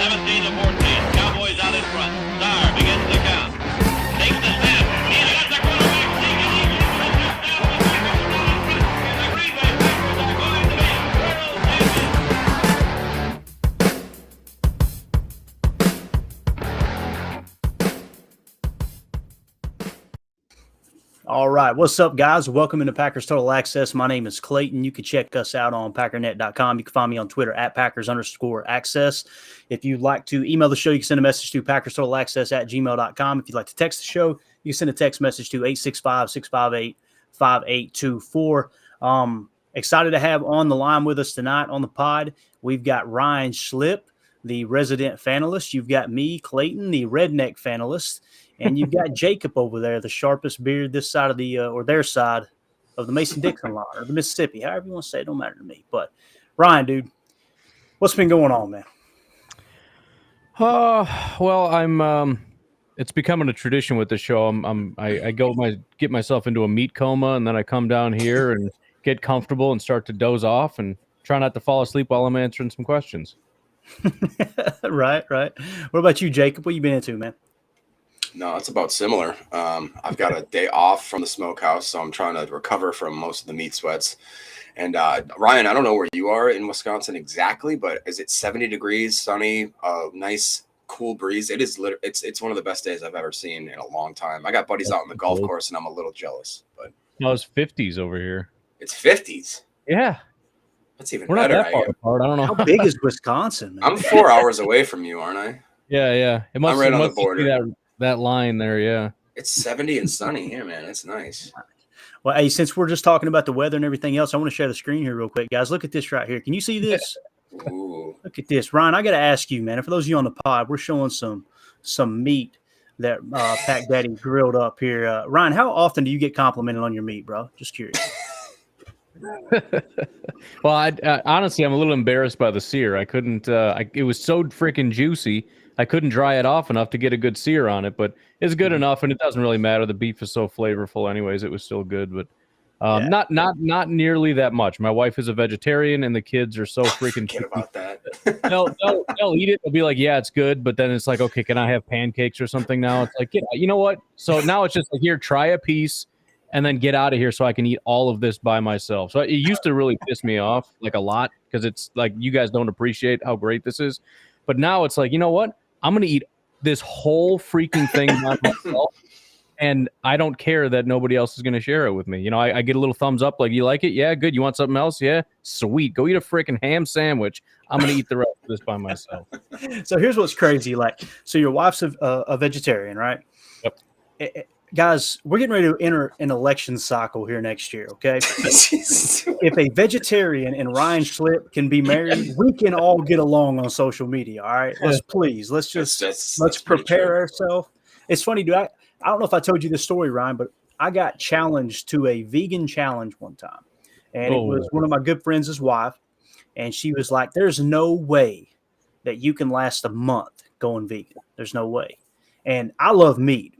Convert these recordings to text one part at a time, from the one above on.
17 to 14. Cowboys out in front. Starr begins the count. Takes the snap. He's got the quarterback. Taking the Green Bay Packers are going to be world champions. All right. What's up, guys? Welcome into Packers Total Access. My name is Clayton. You can check us out on packernet.com. You can find me on Twitter at Packers_access. If you'd like to email the show, you can send a message to PackersTotalAccess@gmail.com. If you'd like to text the show, you can send a text message to 865-658-5824. Excited to have on the line with us tonight on the pod. We've got Ryan Schlip, the resident fanalist. You've got me, Clayton, the redneck fanalist. And you've got Jacob over there, the sharpest beard this side of the or their side of the Mason-Dixon line or the Mississippi, however you want to say it, don't matter to me. But Ryan, dude, what's been going on, man? Well, I'm. It's becoming a tradition with the show. I get myself into a meat coma, and then I come down here and get comfortable and start to doze off and try not to fall asleep while I'm answering some questions. Right. What about you, Jacob? What you been into, man? No, it's about similar. I've got a day off from the smokehouse, so I'm trying to recover from most of the meat sweats. And Ryan, I don't know where you are in Wisconsin exactly, but is it 70 degrees, sunny, nice, cool breeze? It is. It's one of the best days I've ever seen in a long time. I got buddies out on the golf course, and I'm a little jealous. But no, it's 50s over here. It's 50s. Yeah, that's even We're better. not that far apart. I don't know. How big is Wisconsin, man? I'm 4 hours away from you, aren't I? Yeah. It must. I'm right it on the must be border. That line there, yeah. It's 70 and sunny here, man. It's nice. Well, hey, since we're just talking about the weather and everything else, I want to share the screen here real quick, guys. Look at this right here. Can you see this? Ooh. Look at this, Ryan. I got to ask you, man. And for those of you on the pod, we're showing some meat that Pack Daddy grilled up here. Ryan, how often do you get complimented on your meat, bro? Just curious. Well, I honestly, I'm a little embarrassed by the sear. I couldn't. It was so freaking juicy. I couldn't dry it off enough to get a good sear on it, but it's good enough, and it doesn't really matter. The beef is so flavorful, anyways. It was still good, but not nearly that much. My wife is a vegetarian, and the kids are so freaking. Forget about that. They'll eat it. They'll be like, "Yeah, it's good," but then it's like, "Okay, can I have pancakes or something now?" It's like, you know what? So now it's just like, here, try a piece. And then get out of here so I can eat all of this by myself. So it used to really piss me off like a lot because it's like you guys don't appreciate how great this is. But now it's like, you know what? I'm going to eat this whole freaking thing by myself. And I don't care that nobody else is going to share it with me. You know, I get a little thumbs up like, you like it? Yeah, good. You want something else? Yeah, sweet. Go eat a freaking ham sandwich. I'm going to eat the rest of this by myself. So here's what's crazy. So your wife's a vegetarian, right? Yep. Guys, we're getting ready to enter an election cycle here next year, okay? If a vegetarian and Ryan Schlip can be married, we can all get along on social media, all right? Let's prepare ourselves. It's funny, dude. I don't know if I told you this story, Ryan, but I got challenged to a vegan challenge one time. And it was one of my good friends' wife, and she was like, there's no way that you can last a month going vegan. There's no way. And I love meat.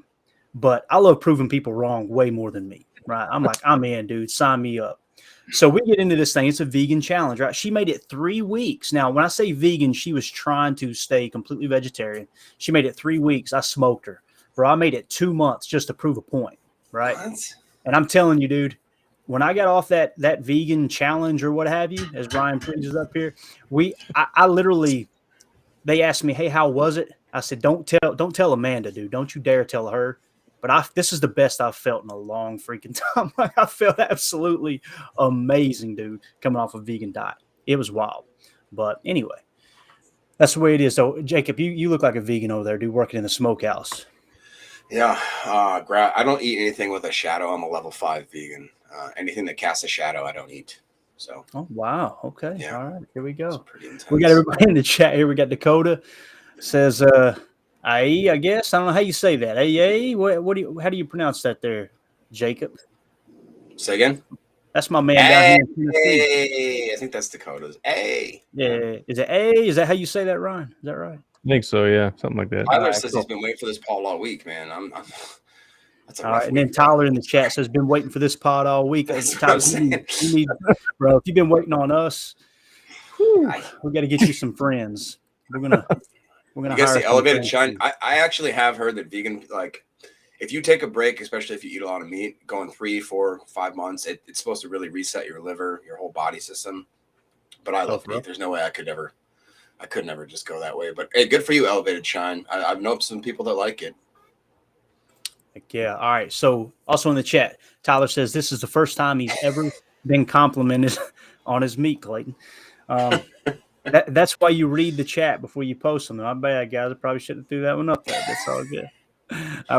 But I love proving people wrong way more than me, right? I'm like, I'm in, dude. Sign me up. So we get into this thing. It's a vegan challenge, right? She made it 3 weeks. Now, when I say vegan, she was trying to stay completely vegetarian. She made it 3 weeks. I smoked her. Bro, I made it 2 months just to prove a point, right? What? And I'm telling you, dude, when I got off that vegan challenge or what have you, as Ryan preaches up here, I literally, they asked me, hey, how was it? I said, don't tell Amanda, dude. Don't you dare tell her. But this is the best I've felt in a long freaking time. I felt absolutely amazing, dude, coming off a vegan diet. It was wild. But anyway, that's the way it is. So, Jacob, you look like a vegan over there, dude, working in the smokehouse. Yeah. I don't eat anything with a shadow. I'm a level 5 vegan. Anything that casts a shadow, I don't eat. So. Oh, wow. Okay. Yeah. All right. Here we go. Pretty intense. We got everybody in the chat here. We got Dakota. Says, I guess. I don't know how you say that. How do you pronounce that there, Jacob? Say again? That's my man down here in Tennessee. Hey, I think that's Dakota's. Hey. Yeah. Is it A? Is that how you say that, Ryan? Is that right? I think so, yeah. Something like that. Tyler says he's been waiting for this Paul all week, man. That's a all right. And then Tyler in the chat says, been waiting for this pod all week. Tyler, you need, bro, if you've been waiting on us, we got to get you some friends. We're going to we're gonna You guys hire say some elevated fans shine. too. I actually have heard that vegan, like, if you take a break, especially if you eat a lot of meat, going 3, 4, 5 months, it's supposed to really reset your liver, your whole body system. But I love meat. There's no way I could never just go that way. But hey, good for you, elevated shine. I've known some people that like it. Heck yeah. All right. So also in the chat, Tyler says this is the first time he's ever been complimented on his meat, Clayton. That's why you read the chat before you post them. My bad, guys. I probably shouldn't have threw that one up there. That's all good.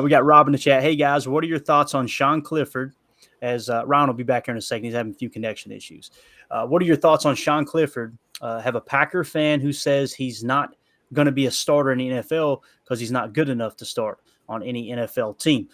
We got Rob in the chat. Hey, guys, what are your thoughts on Sean Clifford? As Ron will be back here in a second. He's having a few connection issues. What are your thoughts on Sean Clifford? Have a Packer fan who says he's not going to be a starter in the NFL because he's not good enough to start on any NFL team.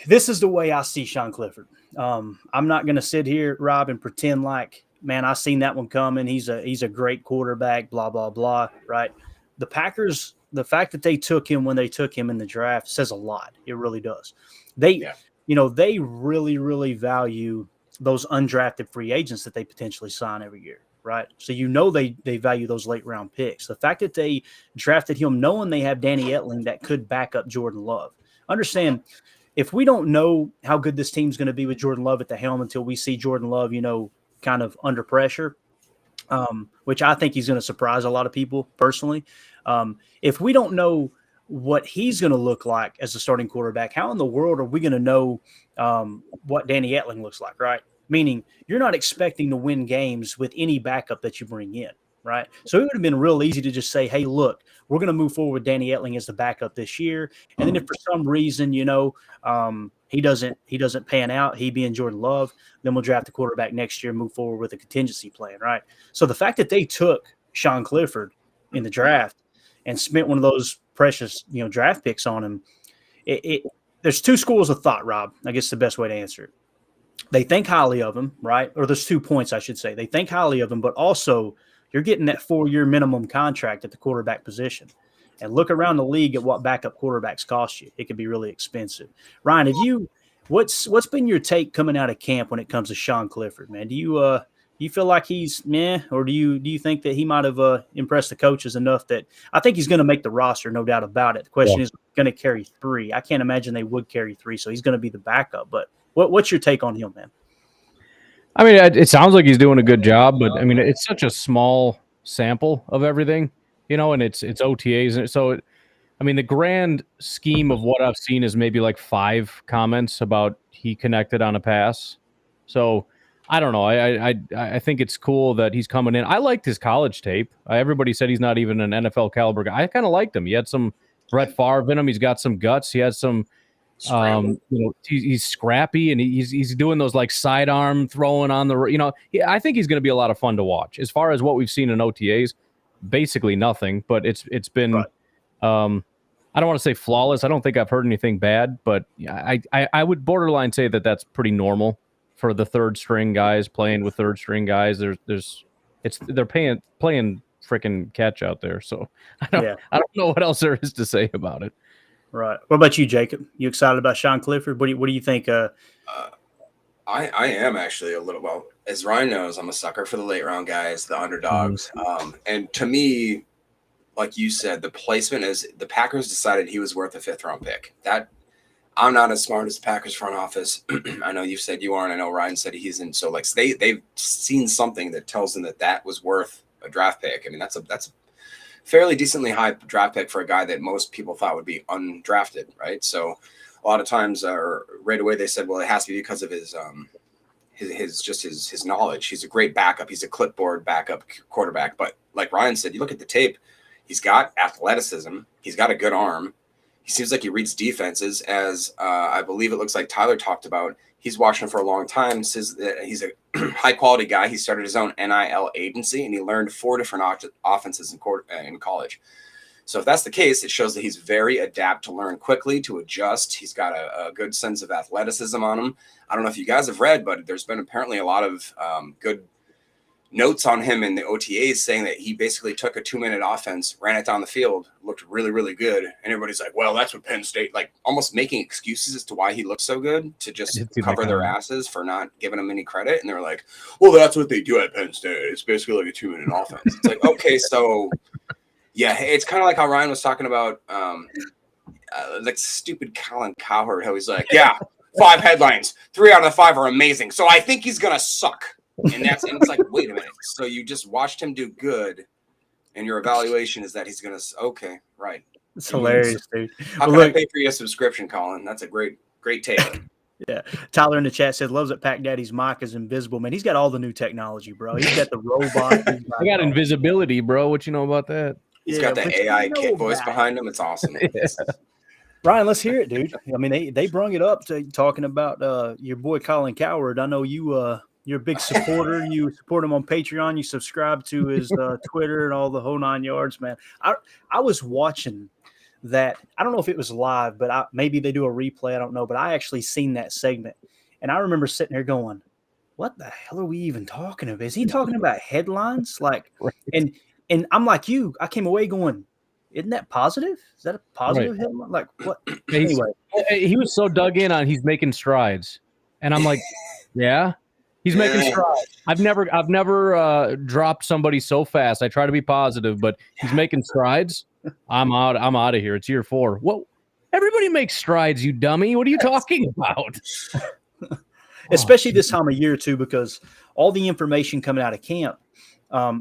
This is the way I see Sean Clifford. I'm not going to sit here, Rob, and pretend like, man, I seen that one coming. He's a great quarterback, blah, blah, blah, right? The Packers, the fact that they took him when they took him in the draft says a lot. It really does. They really, really value those undrafted free agents that they potentially sign every year, right? So they value those late round picks. The fact that they drafted him knowing they have Danny Etling that could back up Jordan Love. Understand, if we don't know how good this team's going to be with Jordan Love at the helm until we see Jordan Love, kind of under pressure, which I think he's going to surprise a lot of people personally. If we don't know what he's going to look like as a starting quarterback, how in the world are we going to know what Danny Etling looks like, right? Meaning you're not expecting to win games with any backup that you bring in, right? So it would have been real easy to just say, hey, look, we're going to move forward with Danny Etling as the backup this year. And then if for some reason, he doesn't pan out, he being Jordan Love, then we'll draft the quarterback next year and move forward with a contingency plan, right? So the fact that they took Sean Clifford in the draft and spent one of those precious, draft picks on him, there's two schools of thought, Rob. I guess the best way to answer it. They think highly of him, right? Or there's 2 points, I should say. They think highly of him, but also you're getting that 4-year minimum contract at the quarterback position. And look around the league at what backup quarterbacks cost you. It can be really expensive. Ryan, what's been your take coming out of camp when it comes to Sean Clifford, man? Do you feel like he's meh, or do you think that he might have impressed the coaches enough that I think he's going to make the roster, no doubt about it. The question is going to carry 3. I can't imagine they would carry 3, so he's going to be the backup. But what's your take on him, man? I mean, it sounds like he's doing a good job, but I mean, it's such a small sample of everything, and it's OTAs. And so, I mean, the grand scheme of what I've seen is maybe like 5 comments about he connected on a pass. So I don't know. I think it's cool that he's coming in. I liked his college tape. Everybody said he's not even an NFL caliber guy. I kind of liked him. He had some Brett Favre in him. He's got some guts. He has some, he's scrappy, and he's doing those like sidearm throwing on the, I think he's going to be a lot of fun to watch. As far as what we've seen in OTAs, basically nothing, but it's been, right. I don't want to say flawless. I don't think I've heard anything bad, but I would borderline say that that's pretty normal for the third string guys playing with third string guys. They're playing freaking catch out there. So I don't know what else there is to say about it. Right. What about you, Jacob? You excited about Sean Clifford? What do you think? I am actually a little, well, as Ryan knows, I'm a sucker for the late round guys, the underdogs. And to me, like you said, the placement is the Packers decided he was worth a 5th round pick. That I'm not as smart as the Packers front office. I know you said you are, and I know Ryan said he's in. So like they've seen something that tells them that was worth a draft pick. I mean, that's a fairly decently high draft pick for a guy that most people thought would be undrafted, right? So a lot of times, right away, they said, well, it has to be because of his knowledge. He's a great backup. He's a clipboard backup quarterback. But like Ryan said, you look at the tape, he's got athleticism. He's got a good arm. He seems like he reads defenses, as I believe it looks like Tyler talked about. He's watching him for a long time. Says that he's a high-quality guy. He started his own NIL agency, and he learned 4 different offenses in college. So if that's the case, it shows that he's very adept to learn quickly, to adjust. He's got a good sense of athleticism on him. I don't know if you guys have read, but there's been apparently a lot of good notes on him in the OTAs saying that he basically took a 2-minute offense, ran it down the field, looked really, really good. And everybody's like, well, that's what Penn State, like almost making excuses as to why he looks so good, to just cover their asses for not giving him any credit. And they're like, well, that's what they do at Penn State. It's basically like a 2-minute offense. It's like, okay, so Yeah, it's kind of like how Ryan was talking about, like stupid Colin Cowherd, how he's like, yeah, 5 headlines, 3 out of the 5 are amazing, so I think he's gonna suck. And it's like, wait a minute. So you just watched him do good, and your evaluation is that he's gonna. Okay, right. It's hilarious, dude. How can I pay for your subscription, Colin? That's a great take. Yeah. Tyler in the chat said, loves that Pack Daddy's mic is invisible. Man, he's got all the new technology, bro. He's got the robot. I got invisibility, bro. What you know about that? He's got the AI kid voice behind him. It's awesome. Ryan, let's hear it, dude. I mean, they brung it up to talking about your boy Colin Cowherd. I know you're a big supporter. You support him on Patreon. You subscribe to his Twitter and all the whole 9 yards, man. I was watching that. I don't know if it was live, but maybe they do a replay. I don't know, but I actually seen that segment, and I remember sitting there going, "What the hell are we even talking about? Is he talking about headlines?" Like, right. and I'm like you. I came away going, "Isn't that positive? Is that a positive headline?" Like, what? Anyway, he was so dug in on he's making strides, and I'm like, "Yeah." He's making strides. I've never dropped somebody so fast. I try to be positive, but he's making strides. I'm out of here. It's year 4. What? Everybody makes strides, you dummy. What are you talking about? Especially this time of year too, because all the information coming out of camp,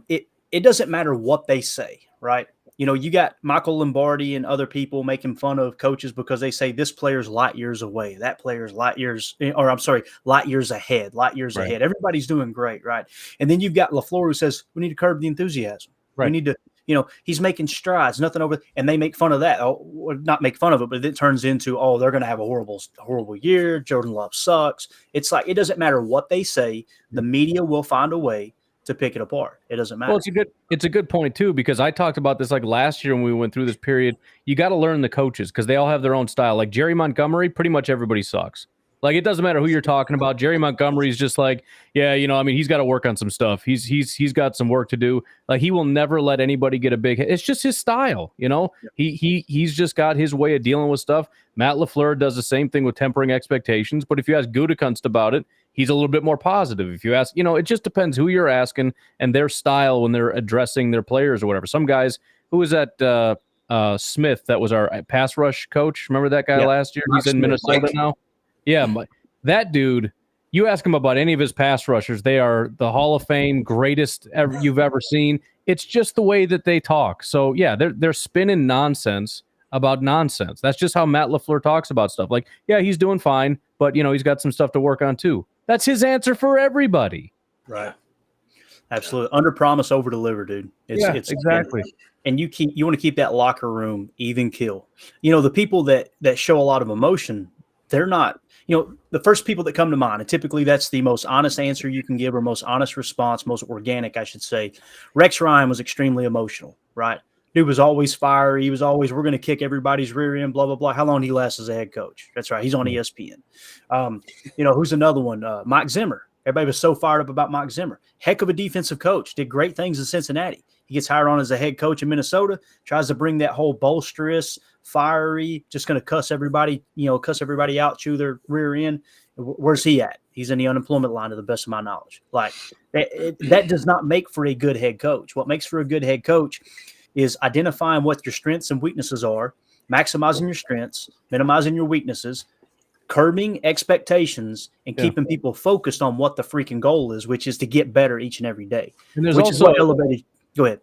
it doesn't matter what they say, right? You know, you got Michael Lombardi and other people making fun of coaches because they say this player's light years away, that player's light years ahead, ahead. Everybody's doing great, right? And then you've got LaFleur who says we need to curb the enthusiasm. Right. We need to, he's making strides, nothing over, and they make fun of that. Oh, not make fun of it, but it turns into, they're going to have a horrible year. Jordan Love sucks. It's like, it doesn't matter what they say. The media will find a way to pick it apart. It doesn't matter. Well, it's a good point too, because I talked about this like last year when we went through this period. You got to learn the coaches because they all have their own style. Like Jerry Montgomery, pretty much everybody sucks. Like it doesn't matter who you're talking about. Jerry Montgomery's just like, he's got to work on some stuff. He's got some work to do. Like he will never let anybody get a big hit. It's just his style, He's just got his way of dealing with stuff. Matt LaFleur does the same thing with tempering expectations. But if you ask Gutekunst about it, he's a little bit more positive. If you ask, it just depends who you're asking and their style when they're addressing their players or whatever. Some guys, who was that Smith, that was our pass rush coach. Remember that guy last year? He's in Minnesota now. Yeah, that dude, you ask him about any of his pass rushers, they are the Hall of Fame greatest you've ever seen. It's just the way that they talk. So, yeah, they're spinning nonsense about nonsense. That's just how Matt LaFleur talks about stuff. Like, yeah, he's doing fine, but, he's got some stuff to work on too. That's his answer for everybody. Right. Absolutely. Under promise, over deliver, dude. It's exactly. And you want to keep that locker room even kill. The people that show a lot of emotion, they're not, the first people that come to mind, and typically that's the most honest answer you can give, or most honest response, most organic, I should say. Rex Ryan was extremely emotional, right? Dude was always fiery. He was always, we're going to kick everybody's rear end, blah, blah, blah. How long did he last as a head coach? That's right. He's on ESPN. Who's another one? Mike Zimmer. Everybody was so fired up about Mike Zimmer. Heck of a defensive coach. Did great things in Cincinnati. He gets hired on as a head coach in Minnesota, tries to bring that whole boisterous, fiery, just going to cuss everybody out, chew their rear end. Where's he at? He's in the unemployment line, to the best of my knowledge. Like that does not make for a good head coach. What makes for a good head coach is identifying what your strengths and weaknesses are, maximizing your strengths, minimizing your weaknesses, curbing expectations, and keeping people focused on what the freaking goal is, which is to get better each and every day. And there's which also is what elevated. Go ahead.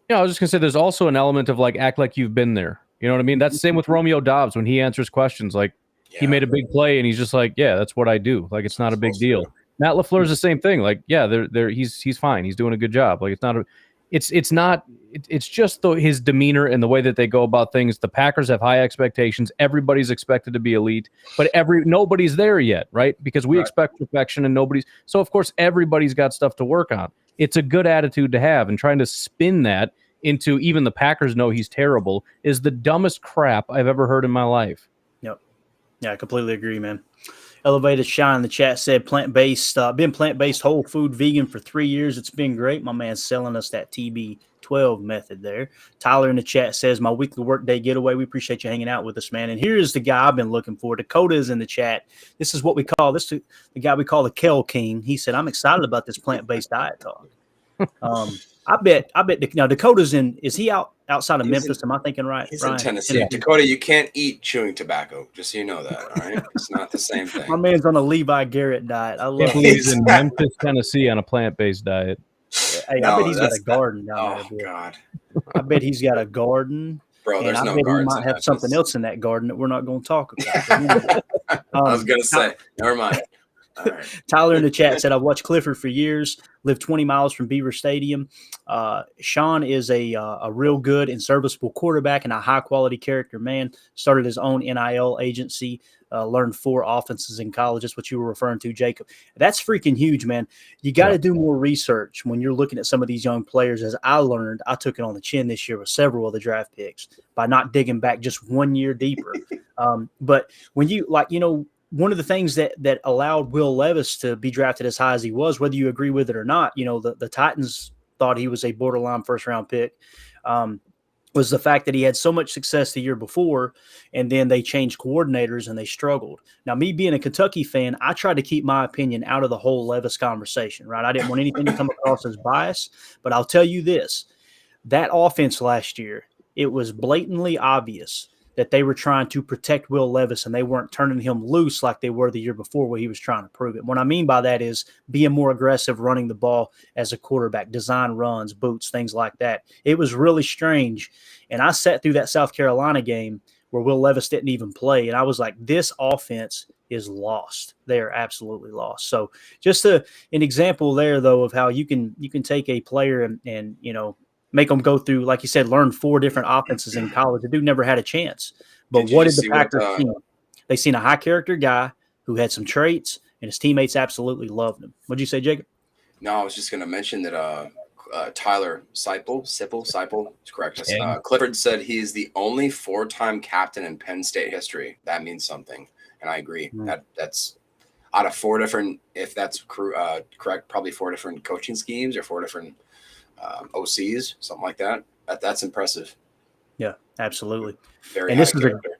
Yeah, I was just gonna say there's also an element of like act like you've been there. You know what I mean? That's the same with Romeo Dobbs when he answers questions. Like he made a big play and he's just like, yeah, that's what I do. Like it's not a big deal. Matt LaFleur's the same thing. Like, yeah, he's fine. He's doing a good job. Like it's just his demeanor and the way that they go about things. The Packers have high expectations. Everybody's expected to be elite, but nobody's there yet, right? Because we expect perfection and nobody's. So of course everybody's got stuff to work on. It's a good attitude to have, and trying to spin that into even the Packers know he's terrible is the dumbest crap I've ever heard in my life. Yep. Yeah, I completely agree, man. Elevated Shine in the chat said plant-based, been plant-based whole food vegan for 3 years. It's been great. My man's selling us that TB12 method there. Tyler in the chat says, my weekly workday getaway. We appreciate you hanging out with us, man. And here's the guy I've been looking for. Dakota is in the chat. This is what we call the guy we call the Kale King. He said, I'm excited about this plant-based diet talk. I bet now Dakota's is he out outside of He's Memphis. Am I thinking right? He's Ryan? in Tennessee. Dakota, you can't eat chewing tobacco. Just so you know that, all right? It's not the same My thing. man's on a Levi Garrett diet. I Can't love believe it. he's in Memphis, Tennessee on a plant-based diet. Hey, I bet he's got a garden down Oh, there. Dude. God. I bet he's got a garden. Bro, And there's I no bet he gardens might in have Memphis. something else in that garden that we're not going to talk about. I was going to say, never mind. All right. Tyler in the chat said, I've watched Clifford for years, lived 20 miles from Beaver Stadium. Sean is a real good and serviceable quarterback and a high-quality character man. Started his own NIL agency, learned 4 offenses in college. That's what you were referring to, Jacob. That's freaking huge, man. You got to do more research when you're looking at some of these young players. As I learned, I took it on the chin this year with several of the draft picks by not digging back just 1 year deeper. But when you, one of the things that allowed Will Levis to be drafted as high as he was, whether you agree with it or not, the Titans thought he was a borderline first-round pick, was the fact that he had so much success the year before, and then they changed coordinators and they struggled. Now, me being a Kentucky fan, I tried to keep my opinion out of the whole Levis conversation, right? I didn't want anything to come across as bias, but I'll tell you this. That offense last year, it was blatantly obvious that they were trying to protect Will Levis and they weren't turning him loose like they were the year before where he was trying to prove it. What I mean by that is being more aggressive, running the ball as a quarterback, design runs, boots, things like that. It was really strange. And I sat through that South Carolina game where Will Levis didn't even play. And I was like, this offense is lost. They are absolutely lost. So just an example there, though, of how you can take a player and make them go through, like you said, learn 4 different offenses in college. The dude never had a chance. But what did the Packers see? They seen a high character guy who had some traits, and his teammates absolutely loved him. What'd you say, Jacob? No, I was just going to mention that Tyler Sipple, is correct. Clifford said he's the only 4-time captain in Penn State history. That means something, and I agree. That's out of 4 different, if that's correct, probably 4 different coaching schemes or 4 different OCs, something like that. That's impressive. Yeah, absolutely. Very and high this character.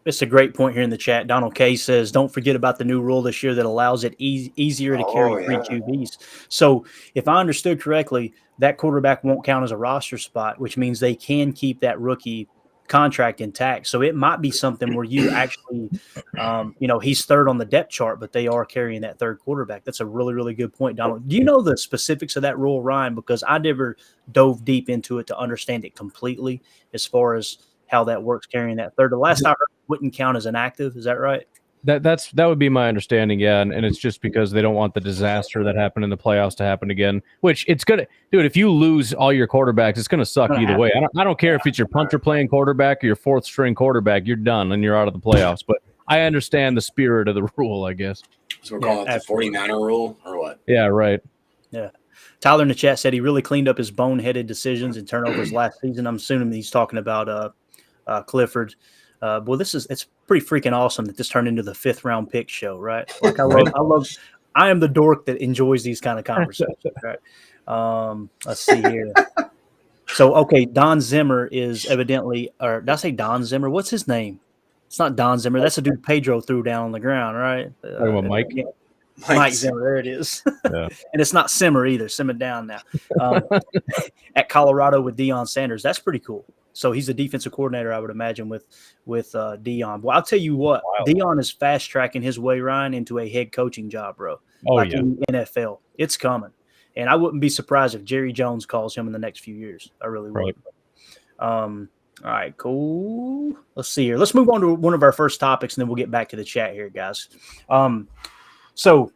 It's a great point here in the chat. Donald K says, don't forget about the new rule this year that allows it easier to carry 3 QBs. So if I understood correctly, that quarterback won't count as a roster spot, which means they can keep that rookie contract intact. So it might be something where you actually, he's 3rd on the depth chart, but they are carrying that 3rd quarterback. That's a really, really good point, Donald. Do you know the specifics of that rule, Ryan? Because I never dove deep into it to understand it completely as far as how that works carrying that 3rd. The last I heard, it wouldn't count as an active. Is that right? That would be my understanding, yeah, and it's just because they don't want the disaster that happened in the playoffs to happen again. Which it's gonna, dude. If you lose all your quarterbacks, it's gonna suck either way. I don't care if it's your punter playing quarterback or your 4th string quarterback. You're done and you're out of the playoffs. But I understand the spirit of the rule, I guess. So we're calling it the 49er rule, or what? Yeah, right. Yeah. Tyler in the chat said he really cleaned up his boneheaded decisions and turnovers last season. I'm assuming he's talking about Clifford. Well, it's pretty freaking awesome that this turned into the 5th round pick show, right? Like I am the dork that enjoys these kind of conversations, right? Let's see here. So, okay, Don Zimmer is evidently, or did I say Don Zimmer? What's his name? It's not Don Zimmer. That's the dude Pedro threw down on the ground, right? Mike? Yeah. Mike Zimmer, there it is. Yeah. And it's not Simmer either. Simmer down now. At Colorado with Deion Sanders. That's pretty cool. So he's the defensive coordinator, I would imagine, with Deion. Well, I'll tell you what, Deion is fast tracking his way, Ryan, into a head coaching job, bro. In the NFL. It's coming. And I wouldn't be surprised if Jerry Jones calls him in the next few years. I really would. All right, cool. Let's see here. Let's move on to one of our first topics, and then we'll get back to the chat here, guys. So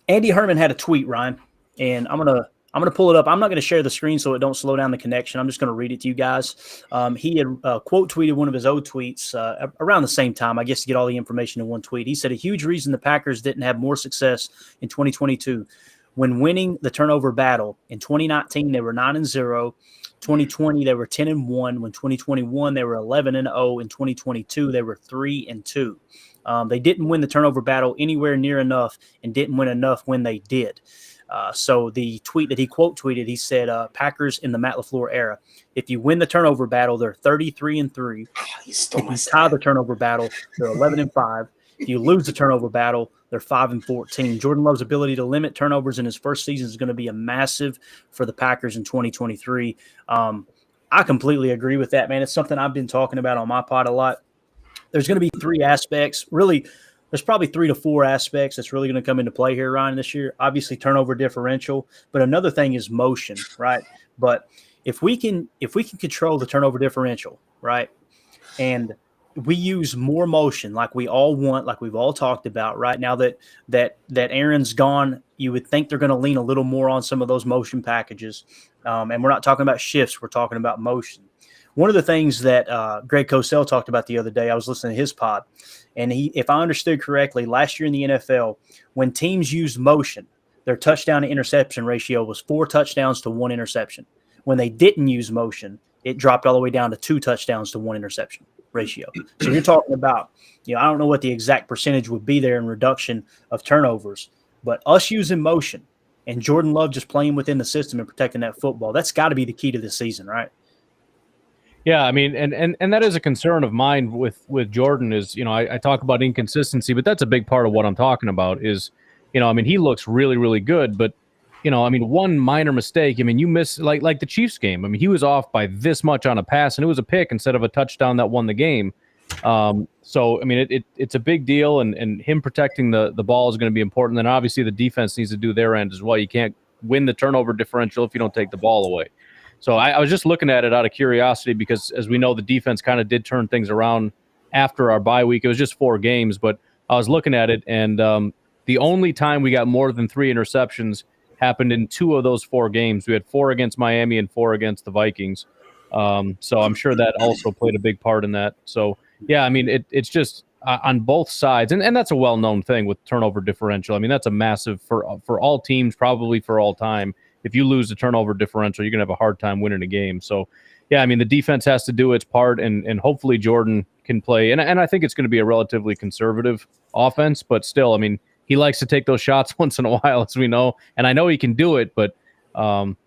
Andy Herman had a tweet, Ryan, and I'm gonna pull it up. I'm not gonna share the screen so it don't slow down the connection. I'm just gonna read it to you guys. He had quote tweeted one of his old tweets around the same time, I guess, to get all the information in one tweet. He said a huge reason the Packers didn't have more success in 2022 when winning the turnover battle. In 2019, they were 9-0. 2020, they were 10-1. When 2021, they were 11-0. In 2022, they were 3-2. They didn't win the turnover battle anywhere near enough and didn't win enough when they did. So the tweet that he quote tweeted, he said, Packers in the Matt LaFleur era, if you win the turnover battle, they're 33-3. He stole my If you tie the turnover battle, they're 11-5. If you lose the turnover battle, they're 5-14. Jordan Love's ability to limit turnovers in his first season is going to be a massive for the Packers in 2023. I completely agree with that, man. It's something I've been talking about on my pod a lot. There's going to be three aspects. Really, there's probably 3 to 4 aspects that's really going to come into play here, Ryan, this year. Obviously, turnover differential, but another thing is motion, right? But if we can control the turnover differential, right, and we use more motion like we all want, like we've all talked about, right? Now that Aaron's gone, you would think they're going to lean a little more on some of those motion packages. And we're not talking about shifts; we're talking about motion. One of the things that Greg Cosell talked about the other day, I was listening to his pod, and if I understood correctly, last year in the NFL, when teams used motion, their touchdown to interception ratio was 4 touchdowns to 1 interception. When they didn't use motion, it dropped all the way down to 2 touchdowns to 1 interception ratio. So you're talking about, I don't know what the exact percentage would be there in reduction of turnovers, but us using motion and Jordan Love just playing within the system and protecting that football, that's got to be the key to this season, right? Yeah, I mean, and that is a concern of mine with Jordan is, I talk about inconsistency, but that's a big part of what I'm talking about is, I mean, he looks really, really good, but, I mean, one minor mistake, I mean, you miss like the Chiefs game. I mean, he was off by this much on a pass, and it was a pick instead of a touchdown that won the game. So, I mean, it's a big deal, and him protecting the ball is going to be important. Then obviously the defense needs to do their end as well. You can't win the turnover differential if you don't take the ball away. So I was just looking at it out of curiosity because, as we know, the defense kind of did turn things around after our bye week. It was just 4 games, but I was looking at it, and the only time we got more than 3 interceptions happened in 2 of those 4 games. We had 4 against Miami and 4 against the Vikings. So I'm sure that also played a big part in that. So, yeah, I mean, it's just on both sides, and that's a well-known thing with turnover differential. I mean, that's a massive for all teams, probably for all time. If you lose the turnover differential, you're going to have a hard time winning a game. So, yeah, I mean, the defense has to do its part, and hopefully Jordan can play. And I think it's going to be a relatively conservative offense, but still, I mean, he likes to take those shots once in a while, as we know. And I know he can do it, but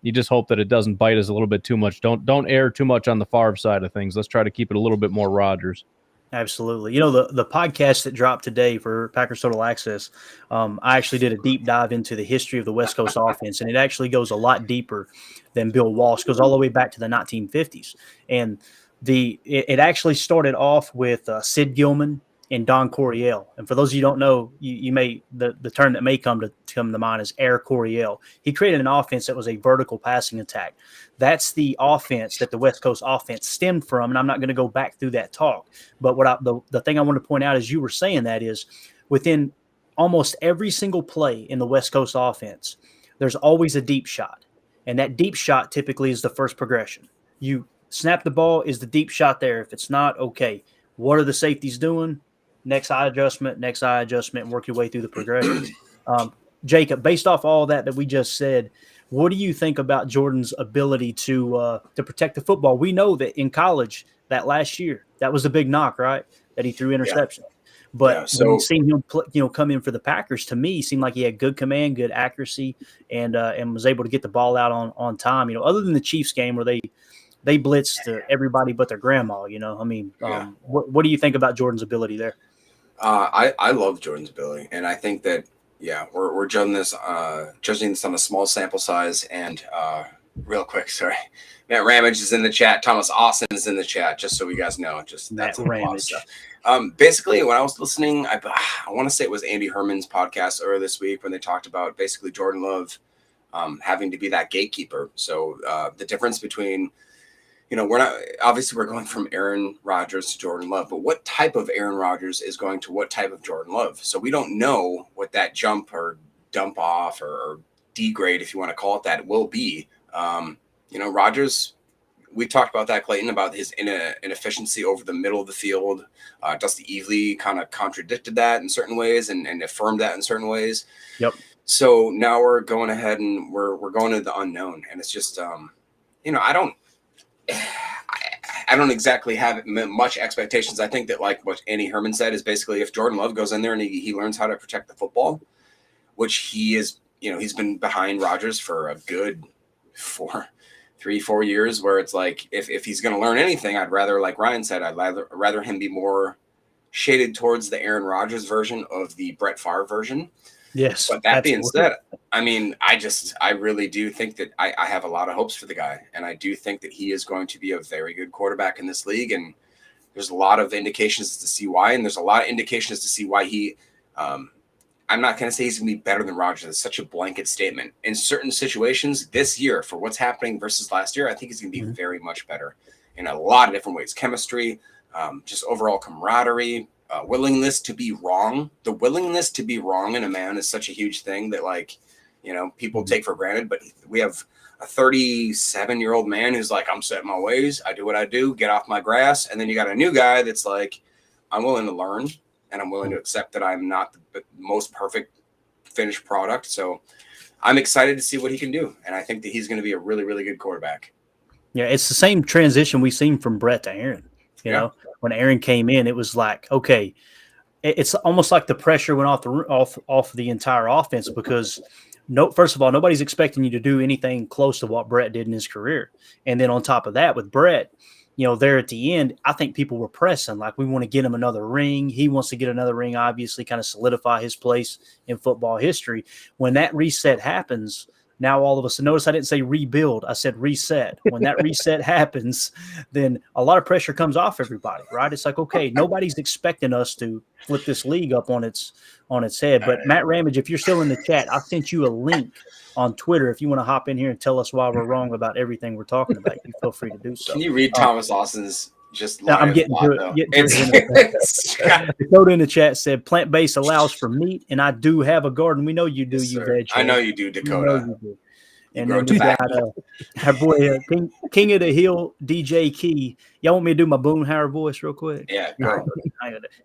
you just hope that it doesn't bite us a little bit too much. Don't err too much on the Favre side of things. Let's try to keep it a little bit more Rodgers. Absolutely. The podcast that dropped today for Packers Total Access, I actually did a deep dive into the history of the West Coast offense, and it actually goes a lot deeper than Bill Walsh. It goes all the way back to the 1950s. And it actually started off with Sid Gilman and Don Coryell. And for those of you who don't know, you may the term that may come to mind is Air Coryell. He created an offense that was a vertical passing attack. That's the offense that the West Coast offense stemmed from, and I'm not going to go back through that talk. But the thing I want to point out as you were saying that is within almost every single play in the West Coast offense, there's always a deep shot. And that deep shot typically is the first progression. You snap the ball, is the deep shot there? If it's not, okay, what are the safeties doing? Next eye adjustment, and work your way through the progression. Jacob, based off all that we just said, what do you think about Jordan's ability to protect the football? We know that in college, that last year, that was a big knock, right? That he threw interception. Yeah. But when you've seen him, come in for the Packers, to me, seemed like he had good command, good accuracy, and was able to get the ball out on time. Other than the Chiefs game where they blitzed everybody but their grandma. I mean, what do you think about Jordan's ability there? I love Jordan's ability, and I think that we're judging this on a small sample size. And real quick, sorry, Matt Ramage is in the chat. Thomas Austin is in the chat. Just so you guys know, that's a lot of stuff. Basically, when I was listening, I want to say it was Andy Herman's podcast earlier this week when they talked about basically Jordan Love having to be that gatekeeper. So the difference between we're going from Aaron Rodgers to Jordan Love, but what type of Aaron Rodgers is going to what type of Jordan Love? So we don't know what that jump or dump off or degrade, if you want to call it that, will be. Rodgers, we talked about that, Clayton, about his inefficiency over the middle of the field. Dusty Evely kind of contradicted that in certain ways and affirmed that in certain ways. Yep. So now we're going ahead and we're going to the unknown. And it's just, I don't exactly have much expectations. I think that, like what Andy Herman said, is basically if Jordan Love goes in there and he learns how to protect the football, which he is, he's been behind Rodgers for a good 4 years, where it's like, if he's going to learn anything, I'd rather, like Ryan said, I'd rather him be more shaded towards the Aaron Rodgers version of the Brett Favre version. Yes. But that being absolutely. said, I mean, I really do think that I have a lot of hopes for the guy. And I do think that he is going to be a very good quarterback in this league. And there's a lot of indications to see why. And there's a lot of indications to see why he, I'm not going to say he's going to be better than Rodgers. It's such a blanket statement. In certain situations this year, for what's happening versus last year, I think he's going to be very much better in a lot of different ways. Chemistry, just overall camaraderie, willingness to be wrong. The willingness to be wrong in a man is such a huge thing that, like, you know, people take for granted. But we have a 37-year-old man who's like, I'm set in my ways. I do what I do, get off my grass. And then you got a new guy that's like, I'm willing to learn. And I'm willing to accept that I'm not the most perfect finished product. So I'm excited to see what he can do. And I think that he's going to be a really, really good quarterback. Yeah, it's the same transition we've seen from Brett to Aaron. You know, when Aaron came in, it was like, okay, it's almost like the pressure went off the entire offense because first of all, nobody's expecting you to do anything close to what Brett did in his career. And then on top of that, with Brett, you know, there at the end, I think people were pressing like, we want to get him another ring. He wants to get another ring, obviously, kind of solidify his place in football history. When that reset happens, now all of us, notice I didn't say rebuild, I said reset. When that reset happens, then a lot of pressure comes off everybody, right? It's like, okay, nobody's expecting us to flip this league up on its head. But Matt Ramage, if you're still in the chat, I sent you a link on Twitter. If you want to hop in here and tell us why we're wrong about everything we're talking about, you feel free to do so. Can you read Thomas Austin's just now, I'm getting to it. Dakota in the chat said plant-based allows for meat, and I do have a garden. We know you do, yes, you veg. I know you do, Dakota. You do. And then we got our boy King of the Hill, DJ Key. Y'all want me to do my Boone Howard voice real quick? Yeah.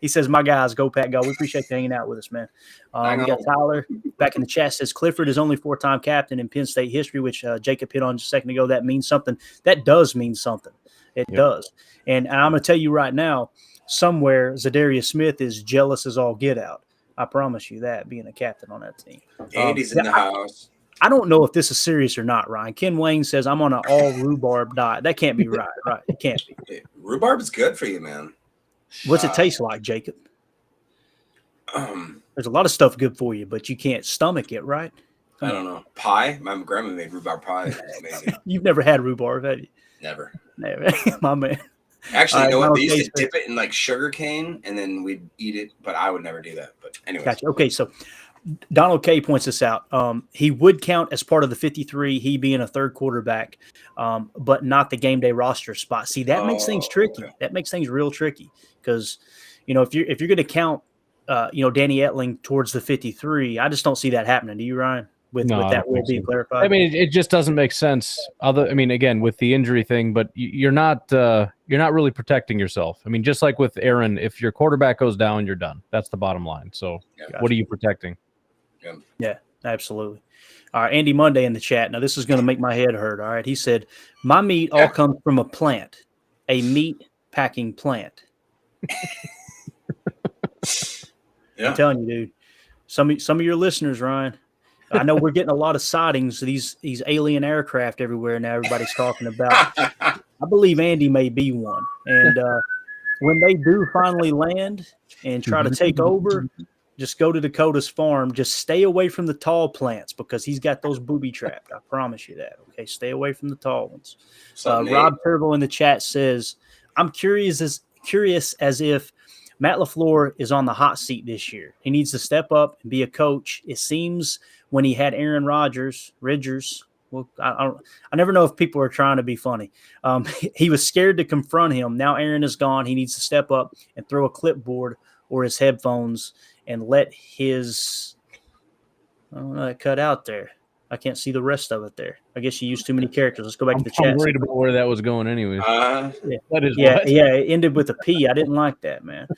He says, my guys, go Pack Go. We appreciate you hanging out with us, man. We got Tyler back in the chat says Clifford is only 4-time captain in Penn State history, which Jacob hit on just a second ago. That means something. That does mean something. It does. And I'm going to tell you right now, somewhere Zadarius Smith is jealous as all get out. I promise you that, being a captain on that team. Andy's in the house. I don't know if this is serious or not, Ryan. Ken Wayne says I'm on an all rhubarb diet. That can't be right. Right. It can't be. Rhubarb is good for you, man. What's it taste like, Jacob? There's a lot of stuff good for you, but you can't stomach it, right? I don't know. Pie? My grandma made rhubarb pie. Amazing. You've never had rhubarb, have you? Never. My man. Actually, you know what? They used to dip it in like sugar cane and then we'd eat it, but I would never do that. But anyway. Gotcha. Okay, so Donald K points this out. He would count as part of the 53, he being a third quarterback, but not the game day roster spot. See, that makes things tricky. Okay. That makes things real tricky because, you know, if you're going to count, Danny Etling towards the 53, I just don't see that happening. Do you, Ryan? With that will being clarified. I mean, it just doesn't make sense. Again, with the injury thing, but you're not really protecting yourself. I mean, just like with Aaron, if your quarterback goes down, you're done. That's the bottom line. So, What are you protecting? Yeah, absolutely. All right, Andy Monday in the chat. Now, this is going to make my head hurt. All right, he said, "My meat all comes from a plant, a meat packing plant." I'm telling you, dude. Some of your listeners, Ryan. I know we're getting a lot of sightings of these alien aircraft everywhere now. Everybody's talking about. I believe Andy may be one. And when they do finally land and try to take over, just go to Dakota's farm. Just stay away from the tall plants because he's got those booby trapped. I promise you that. Okay, stay away from the tall ones. Rob Turbo in the chat says, "I'm curious as if Matt LaFleur is on the hot seat this year. He needs to step up and be a coach. It seems when he had Aaron Rodgers, well, I never know if people are trying to be funny. He was scared to confront him. Now Aaron is gone. He needs to step up and throw a clipboard or his headphones and let his cut out there. I can't see the rest of it there. I guess you used too many characters. Let's go back to the chat. I'm worried about where that was going anyway. It ended with a P. I didn't like that, man.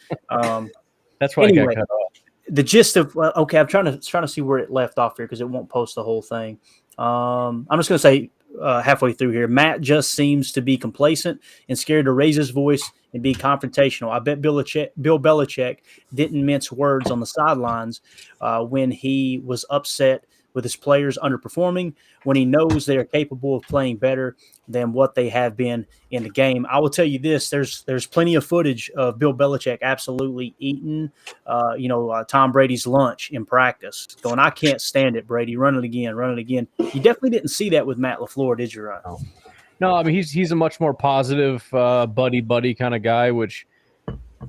That's why anyway, I got cut off. The gist of I'm trying to see where it left off here because it won't post the whole thing. I'm just going to say halfway through here, Matt just seems to be complacent and scared to raise his voice and be confrontational. I bet Bill Belichick didn't mince words on the sidelines when he was upset with his players underperforming when he knows they are capable of playing better than what they have been in the game. I will tell you this: there's plenty of footage of Bill Belichick absolutely eating, Tom Brady's lunch in practice, going, "I can't stand it, Brady. Run it again, run it again." You definitely didn't see that with Matt LaFleur, did you, Ryan? No, I mean he's a much more positive buddy kind of guy, which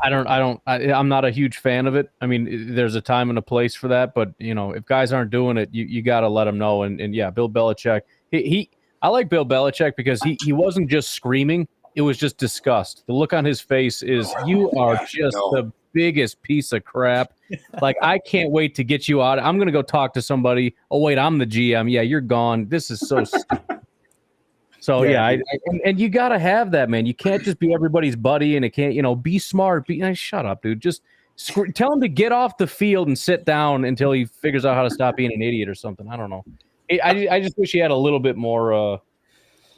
I'm not a huge fan of it. I mean, there's a time and a place for that, but if guys aren't doing it, you got to let them know. And yeah, Bill Belichick, I like Bill Belichick because he wasn't just screaming; it was just disgust. The look on his face is, "You are just the biggest piece of crap. Like, I can't wait to get you out. I'm going to go talk to somebody. Oh wait, I'm the GM. Yeah, you're gone. This is so stupid." So and you got to have that, man. You can't just be everybody's buddy, and it can't, be smart. Shut up, dude. Just tell him to get off the field and sit down until he figures out how to stop being an idiot or something. I don't know. I just wish he had a little bit more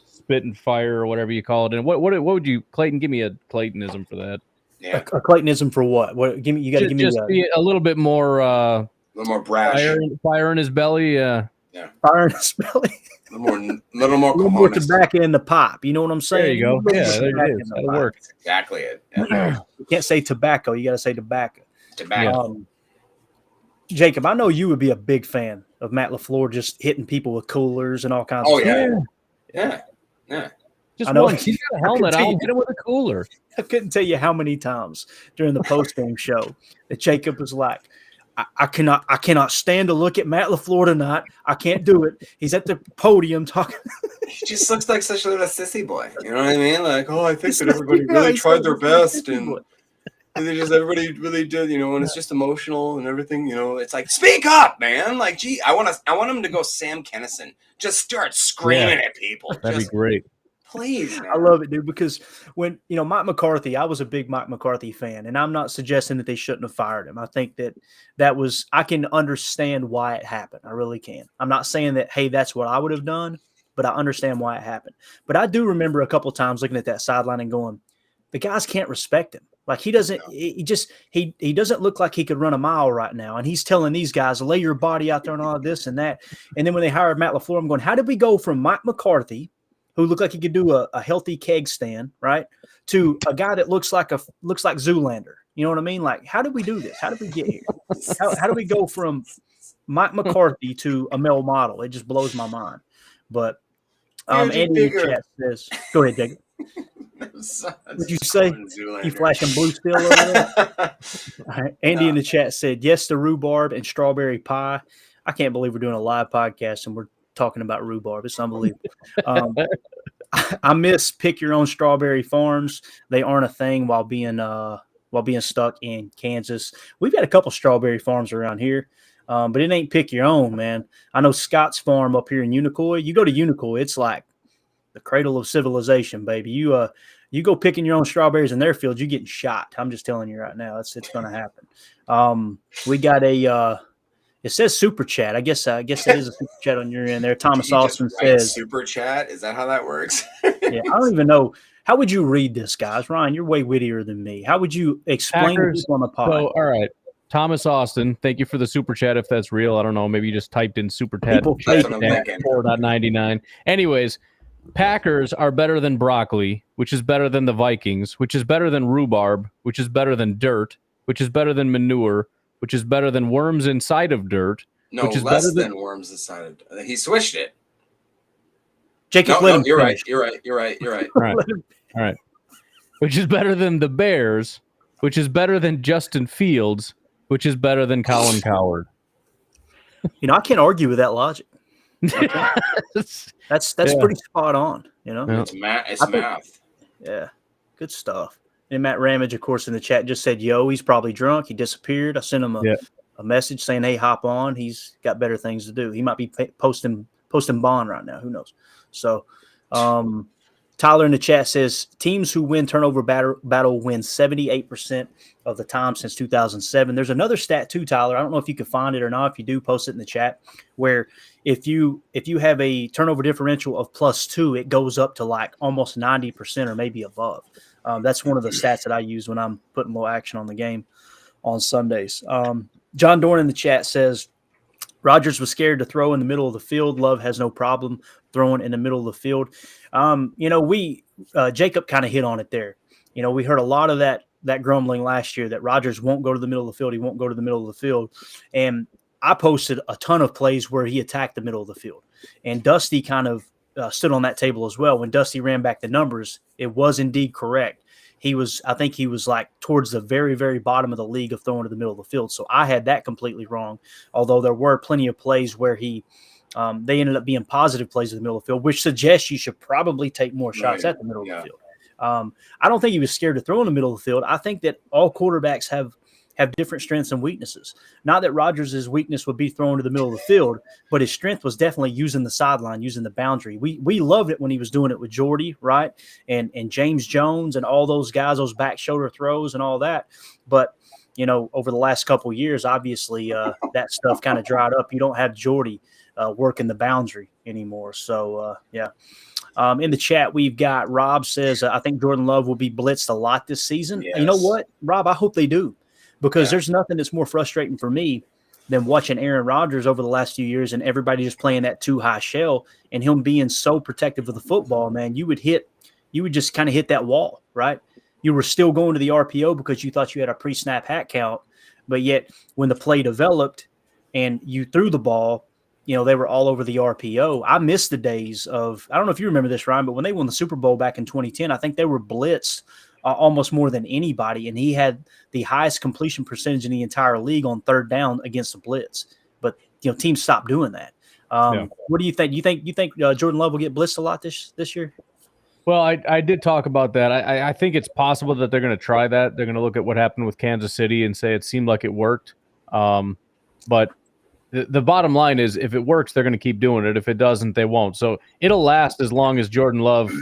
spit and fire or whatever you call it. And what would you, Clayton? Give me a Claytonism for that. Yeah, a Claytonism for what? What? Give me. You got to give me be a little bit more. A little more brash. Fire in his belly. Yeah. Fire in his belly. A little more tobacco in the pipe. You know what I'm saying? There you go. Yeah, there it is. That'll work. That's exactly it. You can't say tobacco. You got to say tobacco. Tobacco. Jacob, I know you would be a big fan of Matt LaFleur just hitting people with coolers and all kinds of stuff. Yeah. Just once. He's got a helmet. I'll hit him with a cooler. I couldn't tell you how many times during the post-game show that Jacob was like, I cannot stand to look at Matt LaFleur tonight. I can't do it. He's at the podium talking. He just looks like such a little sissy boy. You know what I mean? Like, I think that everybody really tried their best, and everybody really did. When it's just emotional and everything. It's like, speak up, man. Like, gee, I want him to go Sam Kinison. Just start screaming at people. That'd be great. Please, man. I love it, dude, because when, Mike McCarthy, I was a big Mike McCarthy fan, and I'm not suggesting that they shouldn't have fired him. I think I can understand why it happened. I really can. I'm not saying that, hey, that's what I would have done, but I understand why it happened. But I do remember a couple of times looking at that sideline and going, the guys can't respect him. Like, he doesn't, he doesn't look like he could run a mile right now. And he's telling these guys, lay your body out there and all of this and that. And then when they hired Matt LaFleur, I'm going, how did we go from Mike McCarthy, who looked like he could do a healthy keg stand, right, to a guy that looks like Zoolander? You know what I mean? Like, how did we do this? How did we get here? How do we go from Mike McCarthy to a male model? It just blows my mind. But Andy in the chat says, go ahead, Jacob. What'd you say? You flashing blue still over there? All right. Andy in the chat said, yes, the rhubarb and strawberry pie. I can't believe we're doing a live podcast and we're talking about rhubarb. It's unbelievable. I miss pick your own strawberry farms. They aren't a thing while being stuck in Kansas. We've got a couple strawberry farms around here, but it ain't pick your own, man. I know Scott's farm up here in Unicoi. You go to Unicoi, it's like the cradle of civilization, baby. You go picking your own strawberries in their fields, you're getting shot. I'm just telling you right now, it's going to happen. We got it says super chat. I guess it is a super chat on your end there. Thomas Austin says super chat. Is that how that works? Yeah, I don't even know. How would you read this, guys? Ryan, you're way wittier than me. How would you explain this on the pod? So, all right. Thomas Austin, thank you for the super chat. If that's real, I don't know. Maybe you just typed in super chat 4.99. Anyways, Packers are better than broccoli, which is better than the Vikings, which is better than rhubarb, which is better than dirt, which is better than manure, which is better than worms inside of dirt. No, which is less better than worms inside of dirt. He switched it. Jacob, you're right. All right. Which is better than the Bears, which is better than Justin Fields, which is better than Colin Cowherd. I can't argue with that logic. That's pretty spot on. It's math. Yeah, good stuff. And Matt Ramage, of course, in the chat just said, "Yo, he's probably drunk. He disappeared." I sent him a message saying, "Hey, hop on. He's got better things to do. He might be posting bond right now. Who knows?" So, Tyler in the chat says, "Teams who win turnover battle win 78% of the time since 2007." There's another stat too, Tyler. I don't know if you can find it or not. If you do, post it in the chat. Where if you have a turnover differential of +2, it goes up to like almost 90% or maybe above. That's one of the stats that I use when I'm putting a little action on the game on Sundays. John Dorn in the chat says, Rodgers was scared to throw in the middle of the field. Love has no problem throwing in the middle of the field. Jacob kind of hit on it there. We heard a lot of that grumbling last year that Rodgers won't go to the middle of the field. He won't go to the middle of the field. And I posted a ton of plays where he attacked the middle of the field. And Dusty kind of stood on that table as well. When Dusty ran back the numbers, it was indeed correct. I think he was like towards the very, very bottom of the league of throwing to the middle of the field. So I had that completely wrong. Although there were plenty of plays where they ended up being positive plays in the middle of the field, which suggests you should probably take more shots at the middle of the field. I don't think he was scared to throw in the middle of the field. I think that all quarterbacks have different strengths and weaknesses. Not that Rodgers' weakness would be thrown to the middle of the field, but his strength was definitely using the sideline, using the boundary. We loved it when he was doing it with Jordy, right? And James Jones and all those guys, those back shoulder throws and all that. But, over the last couple of years, obviously that stuff kind of dried up. You don't have Jordy working the boundary anymore. So, yeah. In the chat, we've got Rob says, I think Jordan Love will be blitzed a lot this season. Yes. You know what, Rob? I hope they do. Because there's nothing that's more frustrating for me than watching Aaron Rodgers over the last few years and everybody just playing that too high shell and him being so protective of the football, man. You would just kind of hit that wall, right? You were still going to the RPO because you thought you had a pre-snap hat count, but yet when the play developed and you threw the ball, they were all over the RPO. I miss the days of, I don't know if you remember this, Ryan, but when they won the Super Bowl back in 2010, I think they were blitzed almost more than anybody, and he had the highest completion percentage in the entire league on third down against the blitz. But teams stopped doing that. What do you think? You think Jordan Love will get blitzed a lot this year? Well, I did talk about that. I think it's possible that they're going to try that. They're going to look at what happened with Kansas City and say it seemed like it worked. But the bottom line is, if it works, they're going to keep doing it. If it doesn't, they won't. So it'll last as long as Jordan Love.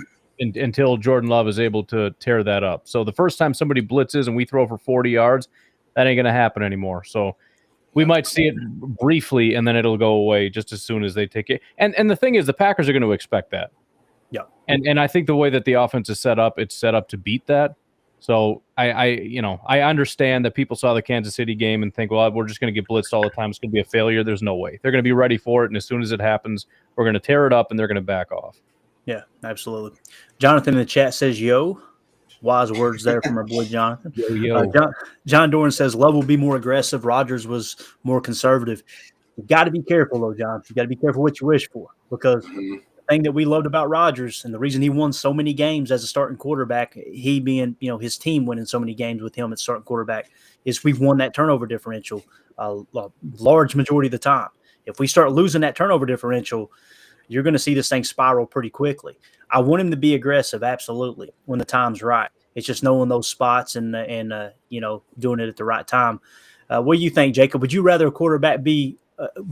Until Jordan Love is able to tear that up. So the first time somebody blitzes and we throw for 40 yards, that ain't going to happen anymore. So we might see it briefly, and then it'll go away just as soon as they take it. And the thing is, the Packers are going to expect that. Yeah. And I think the way that the offense is set up, it's set up to beat that. So I understand that people saw the Kansas City game and think, well, we're just going to get blitzed all the time. It's going to be a failure. There's no way. They're going to be ready for it, and as soon as it happens, we're going to tear it up, and they're going to back off. Yeah, absolutely. Jonathan in the chat says, yo. Wise words there from our boy Jonathan. Yo. John Doran says, Love will be more aggressive. Rodgers was more conservative. You've got to be careful, though, John. You've got to be careful what you wish for, because the thing that we loved about Rodgers and the reason he won so many games as a starting quarterback, he being, his team winning so many games with him as starting quarterback, is we've won that turnover differential a large majority of the time. If we start losing that turnover differential, you're going to see this thing spiral pretty quickly. I want him to be aggressive, absolutely, when the time's right. It's just knowing those spots and doing it at the right time. What do you think, Jacob? Would you rather a quarterback be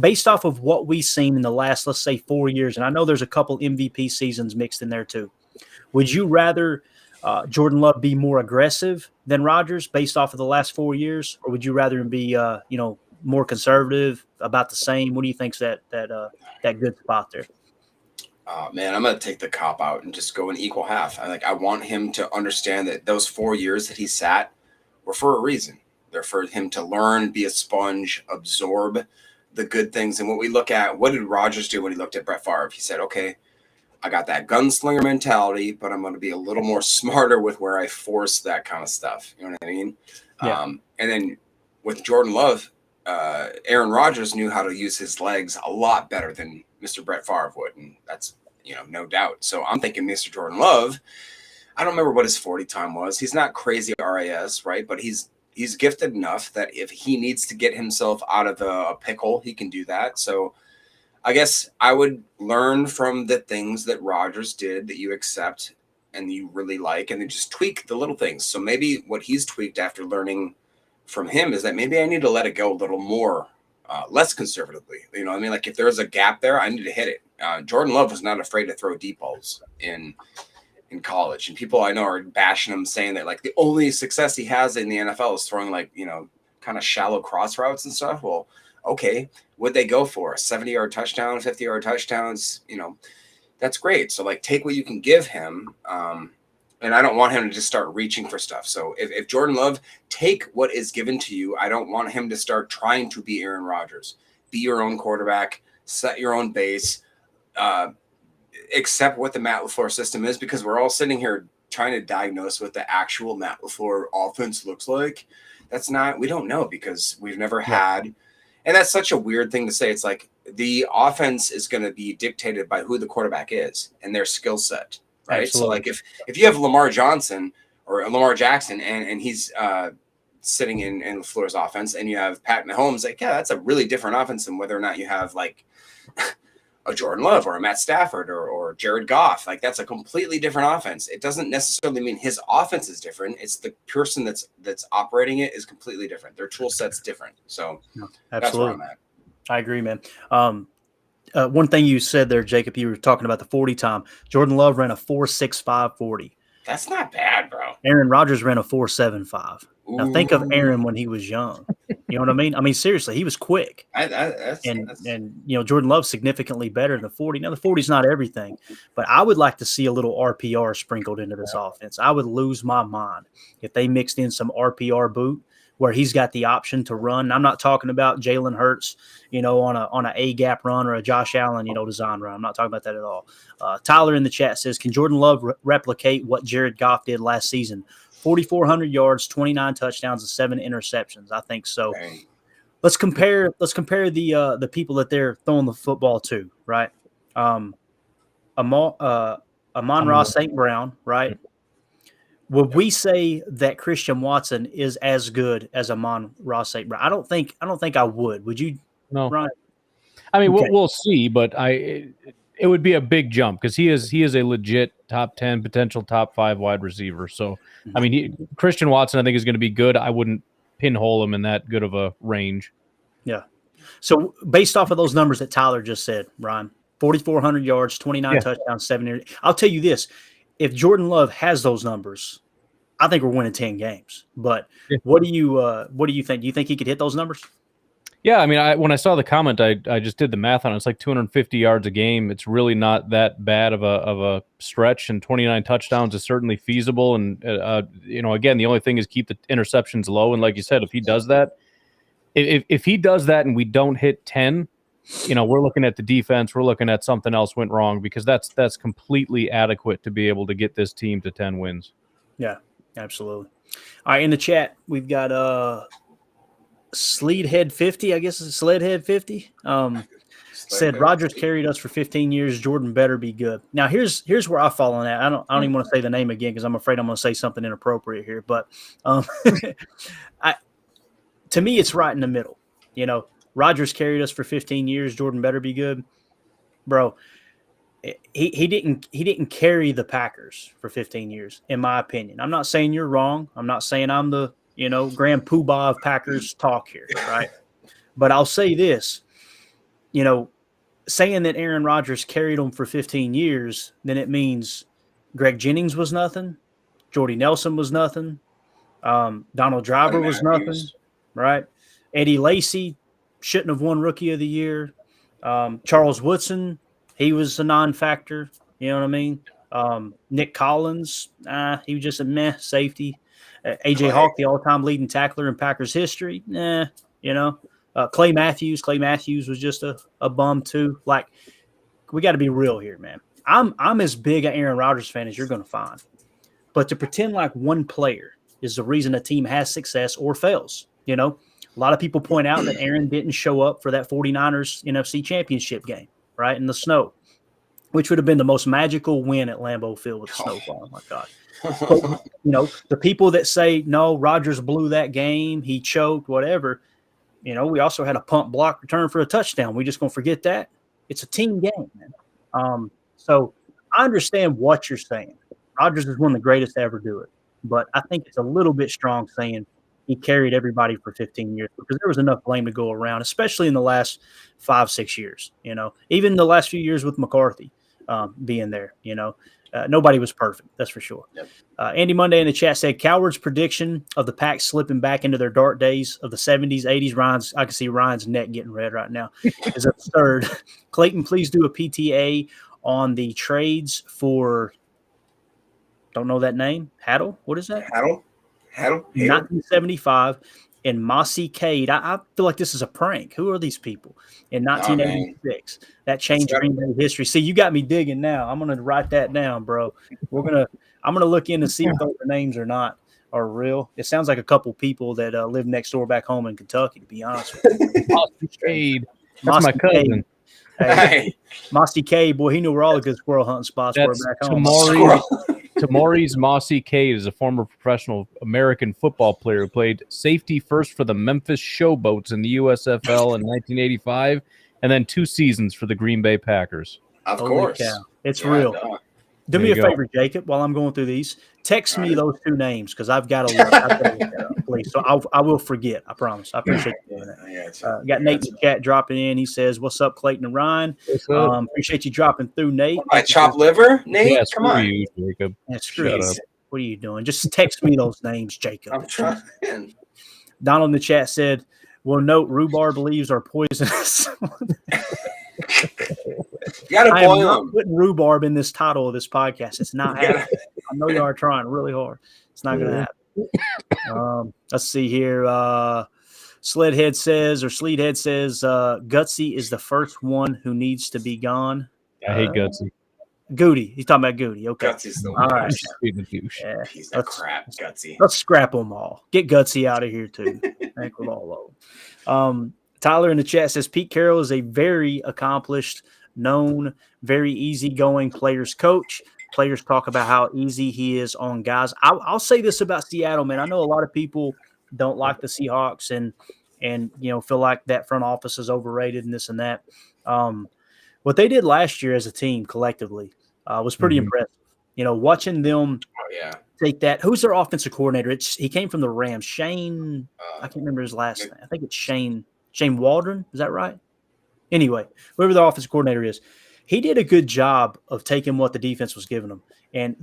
based off of what we've seen in the last, let's say, 4 years? And I know there's a couple MVP seasons mixed in there too. Would you rather Jordan Love be more aggressive than Rodgers based off of the last 4 years, or would you rather him be more conservative, about the same? What do you think's that good spot there? Man, I'm going to take the cop out and just go an equal half. I want him to understand that those 4 years that he sat were for a reason. They're for him to learn, be a sponge, absorb the good things. And what we look at, what did Rodgers do when he looked at Brett Favre? He said, okay, I got that gunslinger mentality, but I'm going to be a little more smarter with where I force that kind of stuff. You know what I mean? Yeah. And then with Jordan Love, Aaron Rodgers knew how to use his legs a lot better than Mr. Brett Favre would, and that's no doubt. So I'm thinking Mr. Jordan Love, I don't remember what his 40 time was. He's not crazy RAS, right? But he's gifted enough that if he needs to get himself out of a pickle, he can do that. So I guess I would learn from the things that Rodgers did that you accept and you really like, and then just tweak the little things. So maybe what he's tweaked after learning from him is that maybe I need to let it go a little more, less conservatively. Like if there's a gap there, I need to hit it. Jordan Love was not afraid to throw deep balls in college, and people I know are bashing him, saying that like the only success he has in the NFL is throwing kind of shallow cross routes and stuff. Well, okay, what'd they go for? A 70-yard touchdown, 50-yard touchdowns? That's great. So take what you can give him. And I don't want him to just start reaching for stuff. So if Jordan Love, take what is given to you. I don't want him to start trying to be Aaron Rodgers. be your own quarterback, set your own base, accept what the Matt LaFleur system is, because we're all sitting here trying to diagnose what the actual Matt LaFleur offense looks like. We don't know because we've never had, and that's such a weird thing to say. It's like the offense is going to be dictated by who the quarterback is and their skill set, right? Absolutely. So like if you have Lamar Jackson and he's sitting in LaFleur's offense, and you have Pat Mahomes, like, yeah, that's a really different offense than whether or not you have like a Jordan Love or a Matt Stafford or Jared Goff. Like, that's a completely different offense. It doesn't necessarily mean his offense is different. It's the person that's operating it is completely different. Their tool set's different. So that's where I'm at. I agree, man. One thing you said there, Jacob, you were talking about the 40 time. Jordan Love ran a 4.65 40. That's not bad, bro. Aaron Rodgers ran a 4.75. Now think of Aaron when he was young. You know what I mean? I mean, seriously, he was quick. And Jordan Love's significantly better than the 40. Now, the 40 is not everything, but I would like to see a little RPR sprinkled into this offense. I would lose my mind if they mixed in some RPR boot where he's got the option to run. And I'm not talking about Jalen Hurts, on a A-gap run or a Josh Allen, design run. I'm not talking about that at all. Tyler in the chat says, can Jordan Love replicate what Jared Goff did last season? 4,400 yards, 29 touchdowns, and 7 interceptions. I think so. Dang. Let's compare the people that they're throwing the football to, right? Amon-Ra St. Brown, right? Would we say that Christian Watson is as good as Amon-Ra St. Brown? I don't think I would. Would you? No. Ryan? I mean, okay. We'll see, but it would be a big jump because he is a legit top 10, potential top 5 wide receiver. So, I mean, Christian Watson, I think, is going to be good. I wouldn't pinhole him in that good of a range. Yeah. So, based off of those numbers that Tyler just said, Ryan, 4,400 yards, 29 touchdowns, 7. I'll tell you this: if Jordan Love has those numbers, I think we're winning 10 games. But what do you think? Do you think he could hit those numbers? Yeah, I mean, when I saw the comment, I just did the math on it. It's like 250 yards a game. It's really not that bad of a stretch, and 29 touchdowns is certainly feasible. And again, the only thing is keep the interceptions low. And like you said, if he does that, if he does that, and we don't hit 10, we're looking at the defense. We're looking at something else went wrong, because that's completely adequate to be able to get this team to 10 wins. Yeah, absolutely. All right, in the chat, we've got Sleedhead 50, I guess it's Sledhead 50. Said Rodgers carried us for 15 years. Jordan better be good. Now here's where I fall on that. I don't even want to say the name again because I'm afraid I'm going to say something inappropriate here. But to me, it's right in the middle. Rodgers carried us for 15 years. Jordan better be good, bro. He didn't carry the Packers for 15 years, in my opinion. I'm not saying you're wrong. I'm not saying I'm the Grand Poobah of Packers talk here, right? But I'll say this, saying that Aaron Rodgers carried them for 15 years, then it means Greg Jennings was nothing, Jordy Nelson was nothing, Donald Driver was nothing, right? Eddie Lacy shouldn't have won Rookie of the Year. Charles Woodson, he was a non-factor, you know what I mean? Nick Collins, he was just a meh safety. A.J. Hawk, the all-time leading tackler in Packers history. Clay Matthews. Clay Matthews was just a bum too. Like, we got to be real here, man. I'm as big an Aaron Rodgers fan as you're going to find. But to pretend like one player is the reason a team has success or fails, a lot of people point out that Aaron didn't show up for that 49ers NFC Championship game, right, in the snow, which would have been the most magical win at Lambeau Field with the snowfall. Oh, my God. But, the people that say, no, Rodgers blew that game, he choked, whatever, we also had a punt block return for a touchdown. We just going to forget that? It's a team game, man. So I understand what you're saying. Rodgers is one of the greatest to ever do it. But I think it's a little bit strong saying he carried everybody for 15 years because there was enough blame to go around, especially in the last 5-6 years, even the last few years with McCarthy being there, nobody was perfect. That's for sure. Yep. Andy Monday in the chat said Coward's prediction of the Pack slipping back into their dark days of the 70s, 80s. I can see Ryan's neck getting red right now. Is absurd. Clayton, please do a PTA on the trades for, don't know that name. Haddle? What is that? Haddle? 1975 and Mossy Cade. I feel like this is a prank. Who are these people? In 1986, that changed Green Bay history. See, you got me digging now. I'm gonna write that down, bro. I'm gonna look in to see if those names or not are real. It sounds like a couple people that live next door back home in Kentucky, to be honest with you. Mossy Cade. That's my cousin. Hey, Mossy Cade, boy, he knew where all the good squirrel hunting spots were back home. Tamari's Mossy Cade is a former professional American football player who played safety first for the Memphis Showboats in the USFL in 1985, and then 2 seasons for the Green Bay Packers. Of course. Cow. It's real. Do me a favor, Jacob, while I'm going through these. Text me those 2 names because I've got to look that up, please. So I will forget. I promise. I appreciate you doing that. Got Nate in the chat dropping in. He says, "What's up, Clayton and Ryan? Appreciate you dropping through, Nate." My chopped liver, Nate. Yeah, come on, you, Jacob. Yeah, screw you. What are you doing? Just text me those names, Jacob. I'm trying. Donald in the chat said, "Well, note rhubarb leaves are poisonous." You gotta I am boil not them. putting rhbarb in this title of this podcast. It's not happening. I know you are trying really hard. It's not going to happen. Let's see here. Sleedhead says, Gutsy is the first one who needs to be gone. I hate Gutsy. Goody. He's talking about Goody. Okay. Gutsy's the All right. Yeah. Piece of crap, Gutsy. Let's scrap them all. Get Gutsy out of here, too. Thank with all of them. Tyler in the chat says, Pete Carroll is a very accomplished, known, very easygoing players coach. Players talk about how easy he is on guys. I'll say this about Seattle, man. I know a lot of people don't like the Seahawks and feel like that front office is overrated and this and that. What they did last year as a team collectively was pretty impressive. Watching them take that. Who's their offensive coordinator? He came from the Rams. Shane. I can't remember his last name. I think it's Shane Waldron. Is that right? Anyway, whoever the offensive coordinator is, he did a good job of taking what the defense was giving them. And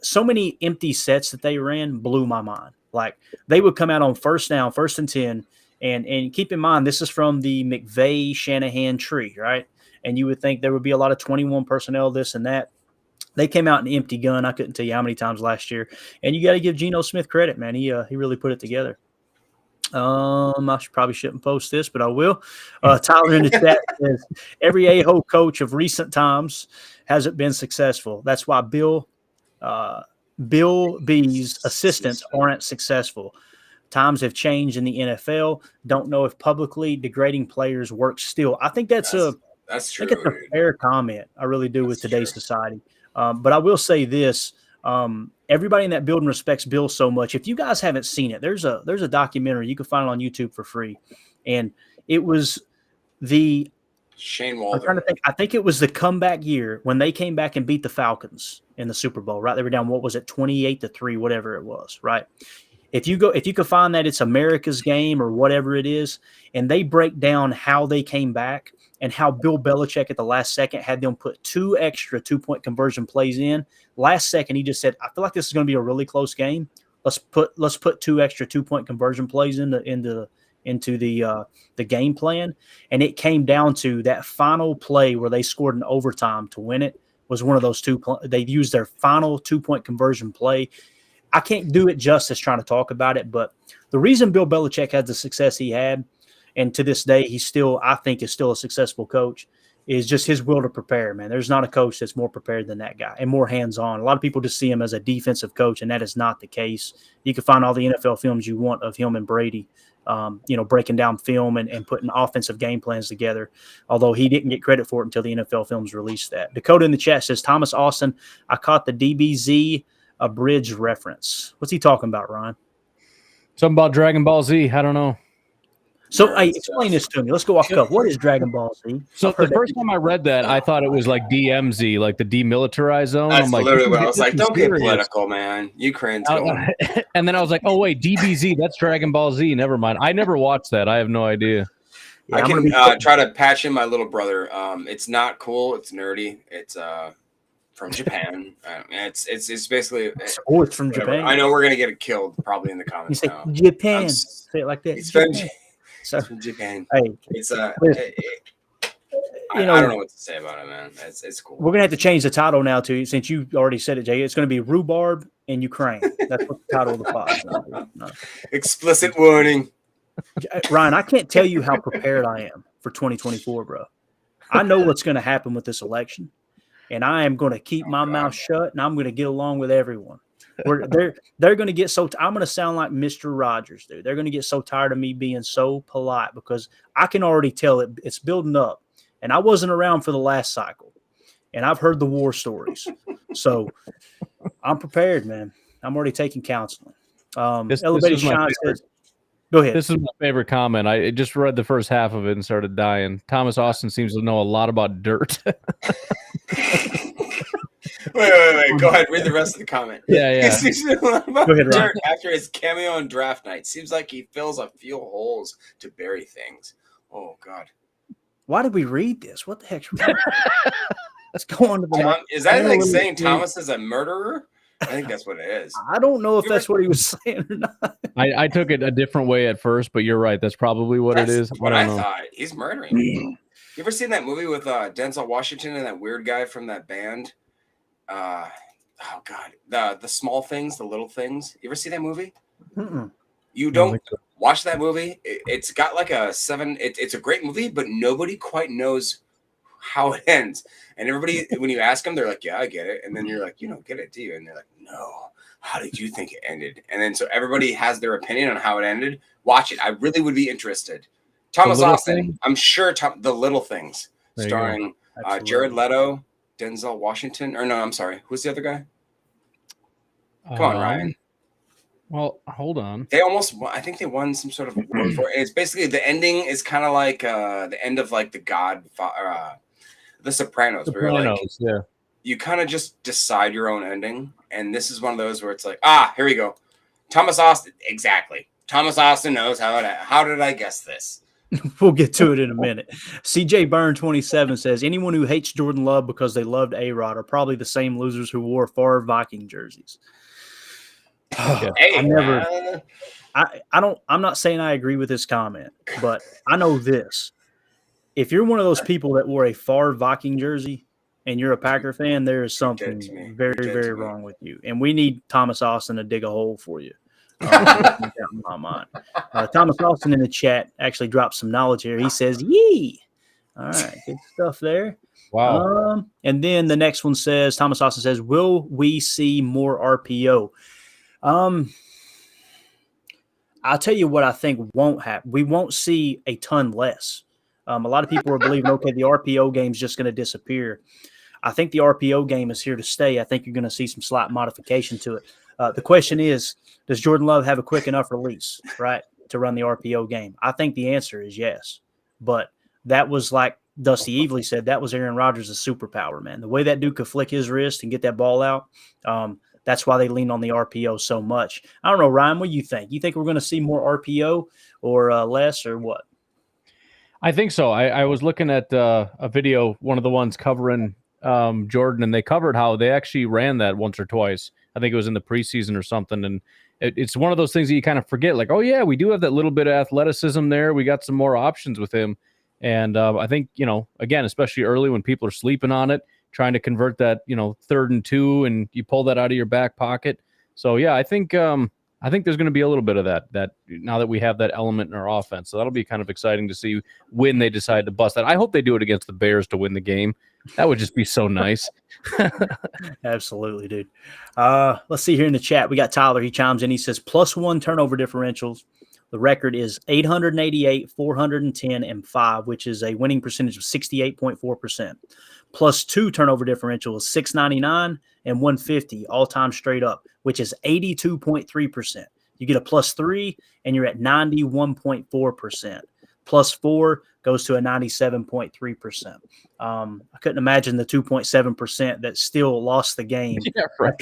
so many empty sets that they ran blew my mind. Like they would come out on first down, 1st and 10. And keep in mind, this is from the McVay-Shanahan tree, right? And you would think there would be a lot of 21 personnel, this and that. They came out in empty gun. I couldn't tell you how many times last year. And you got to give Geno Smith credit, man. He really put it together. I probably shouldn't post this, but I will. Tyler in the chat says, every a-hole coach of recent times hasn't been successful. That's why Bill B's assistants aren't successful. Times have changed in the NFL. Don't know if publicly degrading players works still. I think that's true. I think it's a fair comment. I really do with today's society. But I will say this. Everybody in that building respects Bill so much. If you guys haven't seen it, there's a documentary. You can find it on YouTube for free. And it was the Shane Waldron. I'm trying to think. I think it was the comeback year when they came back and beat the Falcons in the Super Bowl, right? They were down, 28-3, whatever it was, right? If you could find that, it's America's Game or whatever it is, and they break down how they came back and how Bill Belichick at the last second had them put 2 extra 2-point conversion plays in. Last second, he just said, I feel like this is going to be a really close game. Let's put 2 extra 2-point conversion plays into the game plan. And it came down to that final play where they scored in overtime to win it was one of those two. They used their final 2-point conversion play. I can't do it justice trying to talk about it, but the reason Bill Belichick had the success he had, and to this day, I think is still a successful coach, is just his will to prepare, man. There's not a coach that's more prepared than that guy and more hands-on. A lot of people just see him as a defensive coach, and that is not the case. You can find all the NFL films you want of him and Brady, breaking down film and putting offensive game plans together, although he didn't get credit for it until the NFL films released that. Dakota in the chat says, Thomas Austin, I caught the DBZ abridged reference. What's he talking about, Ryan? Something about Dragon Ball Z. I don't know. So explain this to me. Let's go off cuff. What is Dragon Ball Z? So the first time I read that, I thought it was like DMZ, like the demilitarized zone. That's literally what I was like. Don't get serious. political, man. Ukraine's going. And then I was like, oh, wait, DBZ, that's Dragon Ball Z. Never mind. I never watched that. I have no idea. Yeah, I can try to patch in my little brother. It's not cool. It's nerdy. It's from Japan. It's basically. It's from Japan. I know we're gonna get it killed probably in the comments. You say Japan. Say it like that. It's from Japan. Hey, it's I don't know what to say about it, man. It's cool. We're gonna have to change the title now to, since you already said it, Jay. It's gonna be Rhubarb in Ukraine. That's what the title of the pod is. No. Explicit warning. Ryan, I can't tell you how prepared I am for 2024, bro. I know what's going to happen with this election, and I am going to keep my mouth shut, and I'm going to get along with everyone. They're going to get so I'm going to sound like Mr. Rogers, dude. They're going to get so tired of me being so polite because I can already tell it's building up. And I wasn't around for the last cycle, and I've heard the war stories. So I'm prepared, man. I'm already taking counseling. Elevated Shine says, go ahead. This is my favorite comment. I just read the first half of it and started dying. Thomas Austin seems to know a lot about dirt. Wait. Go ahead. Read the rest of the comment. Yeah. Go ahead, Ryan. After his cameo on draft night, seems like he fills a few holes to bury things. Oh, God. Why did we read this? What the heck's wrong? Let's go on to the. Is that like saying Thomas is a murderer? I think that's what it is. I don't know if that's what he was saying or not. I took it a different way at first, but you're right. That's probably what it is. What I thought. He's murdering. You ever seen that movie with Denzel Washington and that weird guy from that band? Oh God, the small things, the little things. You ever see that movie? Mm-mm. You don't watch that movie. It's got like a 7. It's a great movie, but nobody quite knows how it ends. And everybody, when you ask them, they're like, "Yeah, I get it." And then you're like, "You don't get it, do you?" And they're like, "No. How did you think it ended?" And then so everybody has their opinion on how it ended. Watch it. I really would be interested. Thomas Austin. I'm sure The Little Things, starring Jared Leto, Denzel Washington. Or no, I'm sorry. Who's the other guy? Come on, Ryan. Well, hold on. They almost won. I think they won some sort of award for it. It's basically the ending is kind of like the end of like The Sopranos. Where like, yeah. You kind of just decide your own ending, and this is one of those where it's like, here we go. Thomas Austin, exactly. Thomas Austin knows how did I guess this? We'll get to it in a minute. CJ Byrne 27 says anyone who hates Jordan Love because they loved A-Rod are probably the same losers who wore Favre Viking jerseys. I'm not saying I agree with this comment, but I know this. If you're one of those people that wore a Favre Viking jersey and you're a Packer fan, there is something very, very wrong with you. And we need Thomas Austin to dig a hole for you. In my mind. Thomas Austin in the chat actually dropped some knowledge here. He says, "Yee." All right, good stuff there. Wow. And then the next one says, Thomas Austin says, "Will we see more RPO?" I'll tell you what I think won't happen. We won't see a ton less. A lot of people are believing, okay, the RPO game is just going to disappear. I think the RPO game is here to stay. I think you're going to see some slight modification to it. The question is, does Jordan Love have a quick enough release, right, to run the RPO game? I think the answer is yes. But that was like Dusty Evely said, that was Aaron Rodgers' superpower, man. The way that dude could flick his wrist and get that ball out, that's why they lean on the RPO so much. I don't know, Ryan, what do you think? You think we're going to see more RPO or less or what? I think so. I was looking at a video, one of the ones covering Jordan, and they covered how they actually ran that once or twice. I think it was in the preseason or something. And it's one of those things that you kind of forget, like, oh, yeah, we do have that little bit of athleticism there. We got some more options with him. And I think, again, especially early when people are sleeping on it, trying to convert that, 3rd and 2, and you pull that out of your back pocket. So, yeah, I think there's going to be a little bit of that now that we have that element in our offense. So that'll be kind of exciting to see when they decide to bust that. I hope they do it against the Bears to win the game. That would just be so nice. Absolutely, dude. Let's see here in the chat. We got Tyler. He chimes in. He says, +1 turnover differentials. The record is 888, 410, and 5, which is a winning percentage of 68.4%. +2 turnover differential is 699 and 150 all-time straight up, which is 82.3%. You get a +3, and you're at 91.4%. +4 goes to a 97.3%. I couldn't imagine the 2.7% that still lost the game. Yeah, right.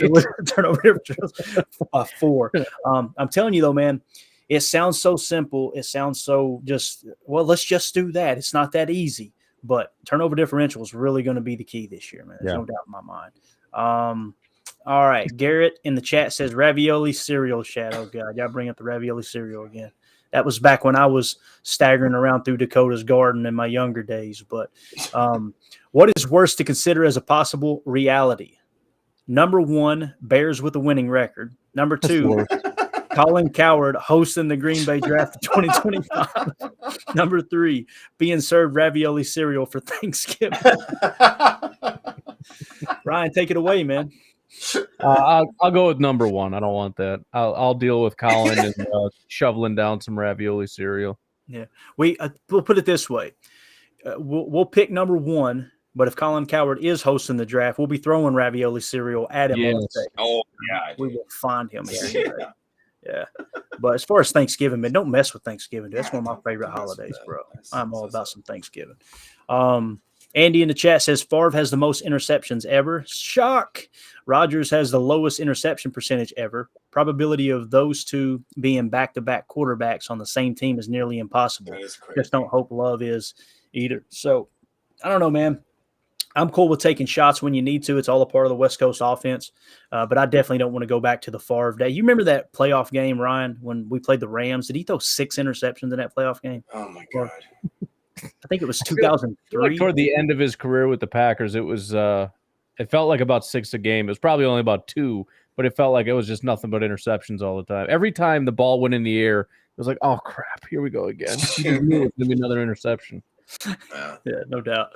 Turnover differentials 4. I'm telling you, though, man, it sounds so simple. It sounds so just, well, let's just do that. It's not that easy. But turnover differential is really going to be the key this year, man. There's no doubt in my mind. All right. Garrett in the chat says ravioli cereal chat. Oh, God. Y'all bring up the ravioli cereal again. That was back when I was staggering around through Dakota's garden in my younger days. But what is worse to consider as a possible reality? Number 1, Bears with a winning record. Number 2, Colin Cowherd hosting the Green Bay Draft of 2025. Number 3, being served ravioli cereal for Thanksgiving. Ryan, take it away, man. I'll go with number 1. I don't want that. I'll deal with Colin and shoveling down some ravioli cereal. Yeah, we'll put it this way: we'll pick number 1. But if Colin Cowherd is hosting the draft, we'll be throwing ravioli cereal at him. Yes. On the stage. Oh, yeah. We will find him here. Yeah. But as far as Thanksgiving, man, don't mess with Thanksgiving. Dude. That's one of my favorite holidays, bro. I'm all about some Thanksgiving. Andy in the chat says Favre has the most interceptions ever. Shock. Rodgers has the lowest interception percentage ever. Probability of those two being back-to-back quarterbacks on the same team is nearly impossible. That is crazy. Just don't hope Love is either. So, I don't know, man. I'm cool with taking shots when you need to. It's all a part of the West Coast offense. But I definitely don't want to go back to the Favre day. You remember that playoff game, Ryan, when we played the Rams? Did he throw 6 interceptions in that playoff game? Oh, my God. I think it was 2003. Like toward the end of his career with the Packers, it was it felt like about 6 a game. It was probably only about 2, but it felt like it was just nothing but interceptions all the time. Every time the ball went in the air, it was like, oh, crap, here we go again. It's going to be another interception. Yeah, no doubt.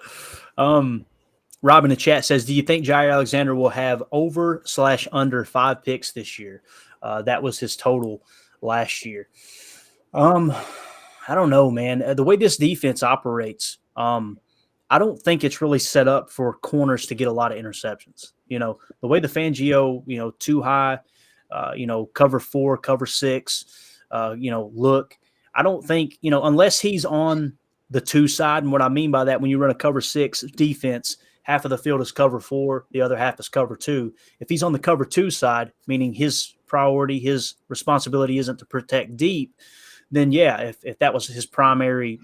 Rob in the chat says, do you think Jair Alexander will have over/under 5 picks this year? That was his total last year. I don't know, man. The way this defense operates, I don't think it's really set up for corners to get a lot of interceptions. You know, the way the Fangio, too high, cover 4, cover 6, look. I don't think, unless he's on the 2 side, and what I mean by that, when you run a cover 6 defense, half of the field is cover 4, the other half is cover 2. If he's on the cover 2 side, meaning his priority, his responsibility isn't to protect deep, then yeah, if that was his primary,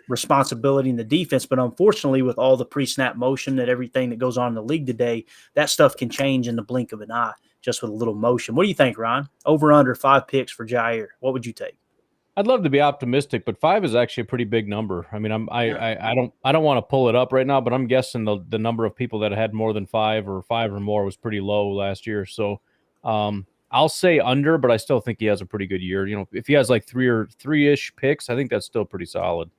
responsibility in the defense. But unfortunately, with all the pre-snap motion and everything that goes on in the league today, that stuff can change in the blink of an eye, just with a little motion. What do you think, Ryan? Over under 5 picks for Jair. What would you take? I'd love to be optimistic, but 5 is actually a pretty big number. I mean, I don't want to pull it up right now, but I'm guessing the number of people that had more than 5 or 5 or more was pretty low last year. So I'll say under, but I still think he has a pretty good year. If he has like 3-ish picks, I think that's still pretty solid.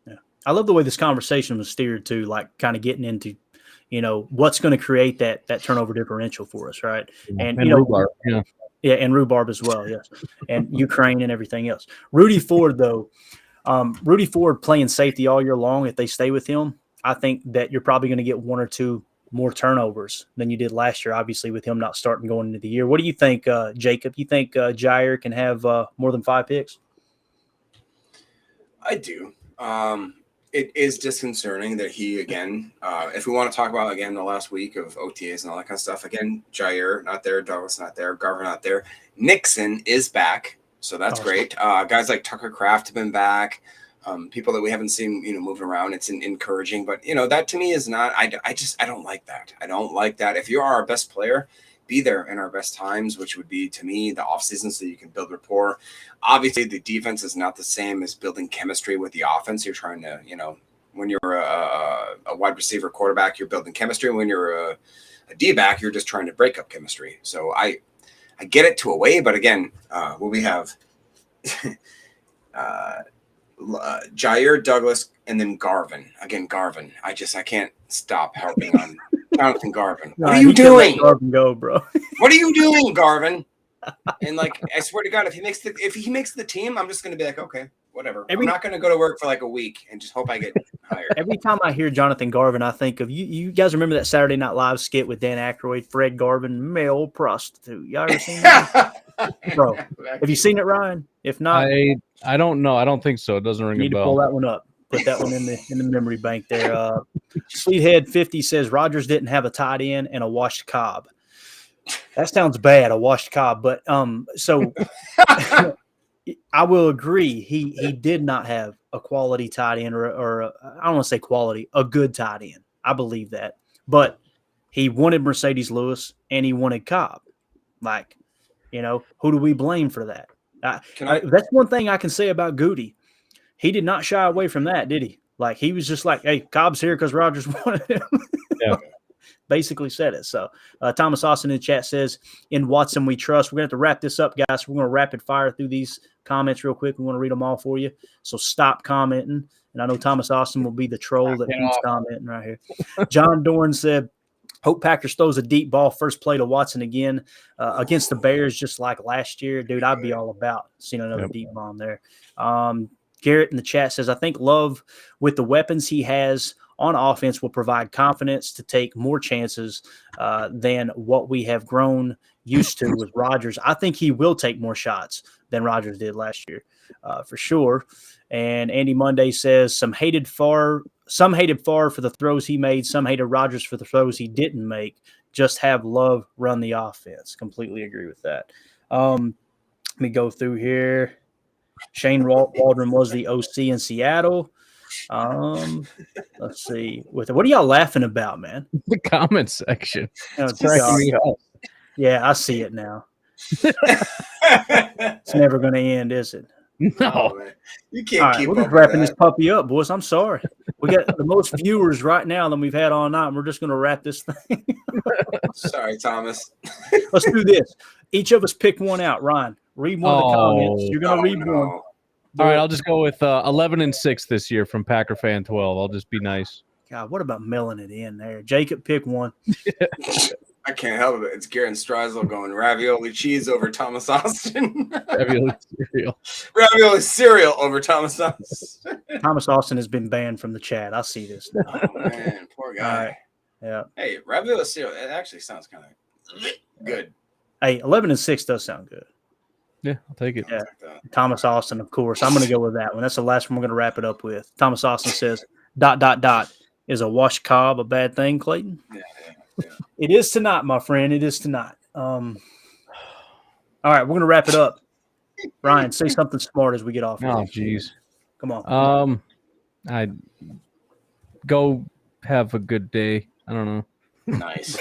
Yeah, I love the way this conversation was steered to, like kind of getting into, what's going to create that turnover differential for us, right? And rhubarb, yeah. Yeah, and rhubarb as well, yes. And Ukraine and everything else. Rudy Ford, though, Rudy Ford playing safety all year long, if they stay with him, I think that you're probably going to get 1 or 2 more turnovers than you did last year, obviously, with him not starting going into the year. What do you think, Jacob? You think Jair can have more than 5 picks? I do. It is disconcerting that he, again, if we want to talk about, again, the last week of OTAs and all that kind of stuff, again, Jair not there, Douglas not there, Garver not there. Nixon is back, so that's great. Guys like Tucker Kraft have been back. People that we haven't seen, moving around. It's encouraging, but that to me is not. I don't like that. I don't like that. If you are our best player, be there in our best times, which would be, to me, the offseason, so you can build rapport. Obviously, the defense is not the same as building chemistry with the offense. You're trying to, when you're a wide receiver quarterback, you're building chemistry. When you're a D-back, you're just trying to break up chemistry. So I get it to a way, but again, we have Jair, Douglas, and then Garvin. Again, Garvin. I can't stop harping on Jonathan Garvin. What are you doing? Garvin go, bro. What are you doing, Garvin? And I swear to God, if he makes the team, I'm just going to be like, okay, whatever. I'm not going to go to work for like a week and just hope I get hired. Every time I hear Jonathan Garvin, I think of you. You guys remember that Saturday Night Live skit with Dan Aykroyd, Fred Garvin, male prostitute? Y'all ever seen that? Bro, have you seen it, Ryan? If not, I don't know. I don't think so. It doesn't ring a bell. Need to pull that one up. Put that one in the memory bank there. Sweethead 50 says Rodgers didn't have a tight end and a washed Cobb. That sounds bad, a washed Cobb, but so I will agree. He did not have a quality tight end or I don't want to say quality, a good tight end. I believe that, but he wanted Mercedes Lewis and he wanted Cobb. Like, who do we blame for that? That's one thing I can say about Goody. He did not shy away from that, did he? Like, he was just like, hey, Cobb's here because Rodgers wanted him. Yeah. basically said it. So Thomas Austin in the chat says, in Watson we trust. We're going to have to wrap this up, guys. We're going to rapid fire through these comments real quick. We want to read them all for you. So stop commenting. And I know Thomas Austin will be the troll that keeps commenting right here. John Dorn said, hope Packers throws a deep ball first play to Watson again against the Bears, just like last year. Dude, I'd be all about seeing another deep bomb there. Garrett in the chat says, I think Love, with the weapons he has on offense, will provide confidence to take more chances than what we have grown used to with Rodgers. I think he will take more shots than Rodgers did last year, for sure. And Andy Monday says, some hated Favre for the throws he made, some hated Rodgers for the throws he didn't make. Just have Love run the offense. Completely agree with that. Let me go through here. Shane Waldron was the OC in Seattle. Let's see. What are y'all laughing about, man? The comment section. Yeah, I see it now. It's never going to end, is it? No, man. You can't keep we're just wrapping this puppy up, boys. I'm sorry. We got the most viewers right now than we've had all night, and we're just going to wrap this thing. Sorry, Thomas. Let's do this. Each of us pick one out. Ryan, read one of the comments. You're going to read one. All right, I'll just go with 11-6 this year from Packer Fan 12. I'll just be nice. God, what about mailing it in there? Jacob, pick one. I can't help it. It's Garrett Streisel going ravioli cheese over Thomas Austin. Ravioli cereal over Thomas Austin. Thomas Austin has been banned from the chat. I see this now. Oh, man. Poor guy. Right. Yeah. Hey, ravioli cereal. It actually sounds kind of good. Hey, 11-6 does sound good. Yeah, I'll take it. Yeah. Thomas Austin, of course. I'm going to go with that one. That's the last one we're going to wrap it up with. Thomas Austin says, ... Is a wash cob a bad thing, Clayton? Yeah. It is tonight, my friend. It is tonight. All right, we're going to wrap it up. Ryan, say something smart as we get off. Oh, jeez. Come on. I go have a good day. I don't know. Nice.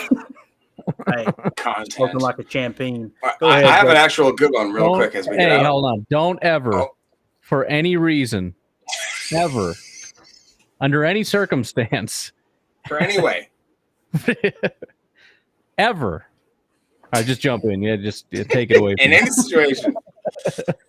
Hey, content. spoken like a champion. I have an actual good one real quick as we get out. Hey, hold on. Don't ever, for any reason, ever, under any circumstance, for any way, ever. All right, just jump in. Yeah, just take it away. In any situation,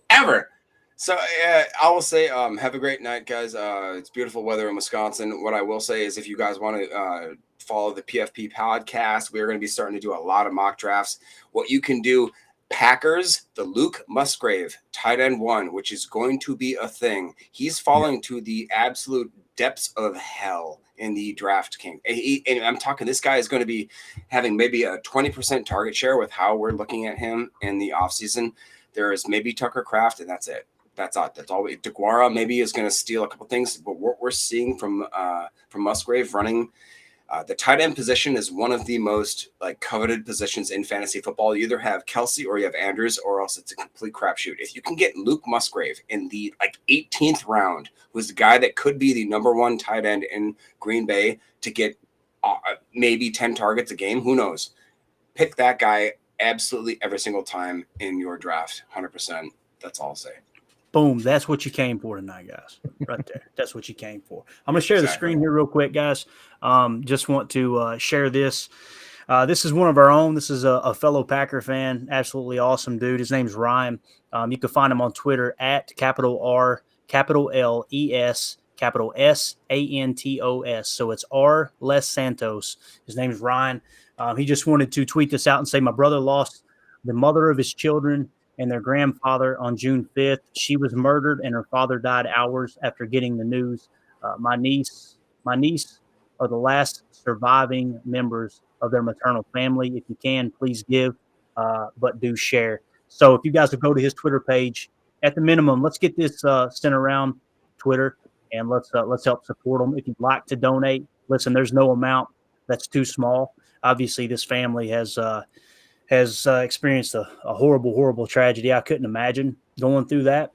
ever. So I will say, have a great night, guys. It's beautiful weather in Wisconsin. What I will say is, if you guys want to follow the PFP podcast, we're going to be starting to do a lot of mock drafts. What you can do, Packers, the Luke Musgrave, tight end 1, which is going to be a thing. He's falling to the absolute depths of hell in the draft king. And I'm talking, this guy is going to be having maybe a 20% target share with how we're looking at him in the offseason. There is maybe Tucker Kraft, and that's it. That's all. DeGuara maybe is going to steal a couple things, but what we're seeing from Musgrave running the tight end position is one of the most coveted positions in fantasy football. You either have Kelsey or you have Andrews, or else it's a complete crapshoot. If you can get Luke Musgrave in the 18th round, who's the guy that could be the number 1 tight end in Green Bay to get maybe 10 targets a game, who knows? Pick that guy absolutely every single time in your draft, 100%. That's all I'll say. Boom. That's what you came for tonight, guys. Right there. That's what you came for. I'm going to share the screen here real quick, guys. Just want to share this. This is one of our own. This is a fellow Packer fan. Absolutely awesome dude. His name's Ryan. You can find him on Twitter at capital R, capital L-E-S, capital S-A-N-T-O-S. So it's R. Les Santos. His name is Ryan. He just wanted to tweet this out and say, my brother lost the mother of his children and their grandfather on June 5th. She was murdered and her father died hours after getting the news. My niece are the last surviving members of their maternal family. If you can, please give, but do share. So if you guys will go to his Twitter page, at the minimum, let's get this sent around Twitter, and let's help support them. If you'd like to donate, listen, there's no amount that's too small. Obviously, this family has experienced a horrible, horrible tragedy. I couldn't imagine going through that.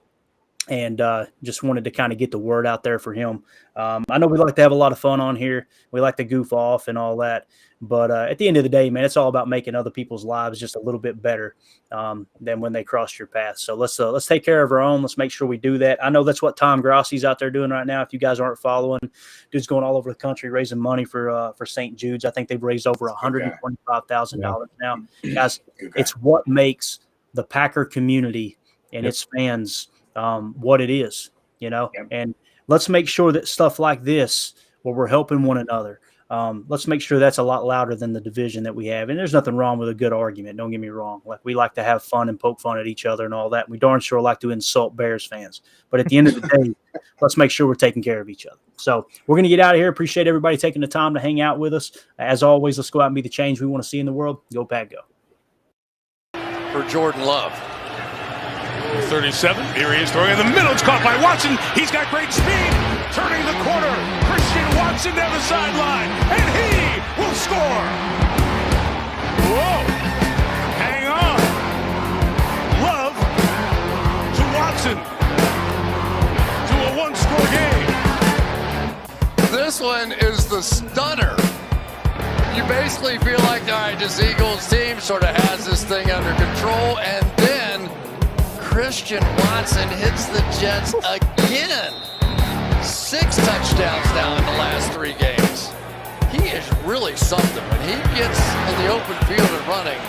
and just wanted to kind of get the word out there for him. I know we like to have a lot of fun on here. We like to goof off and all that. But at the end of the day, man, it's all about making other people's lives just a little bit better than when they cross your path. So let's take care of our own. Let's make sure we do that. I know that's what Tom Grossi's out there doing right now. If you guys aren't following, dude's going all over the country raising money for St. Jude's. I think they've raised over $125,000 now. Guys, it's what makes the Packer community and its fans what it is, you know. And let's make sure that stuff like this, where we're helping one another, let's make sure that's a lot louder than the division that we have. And there's nothing wrong with a good argument. Don't get me wrong. Like, we like to have fun and poke fun at each other and all that. We darn sure like to insult Bears fans. But at the end of the day, let's make sure we're taking care of each other. So we're going to get out of here. Appreciate everybody taking the time to hang out with us. As always, let's go out and be the change we want to see in the world. Go Pack, go. For Jordan Love. 37. Here he is throwing in the middle. It's caught by Watson. He's got great speed. Turning the corner. Christian Watson down the sideline. And he will score. Whoa. Hang on. Love to Watson. To a one-score game. This one is the stunner. You basically feel like, all right, this Eagles team sort of has this thing under control, and then Christian Watson hits the Jets again. 6 touchdowns now in the last 3 games. He is really something. When he gets in the open field and running,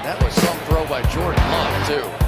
that was some throw by Jordan Love, too.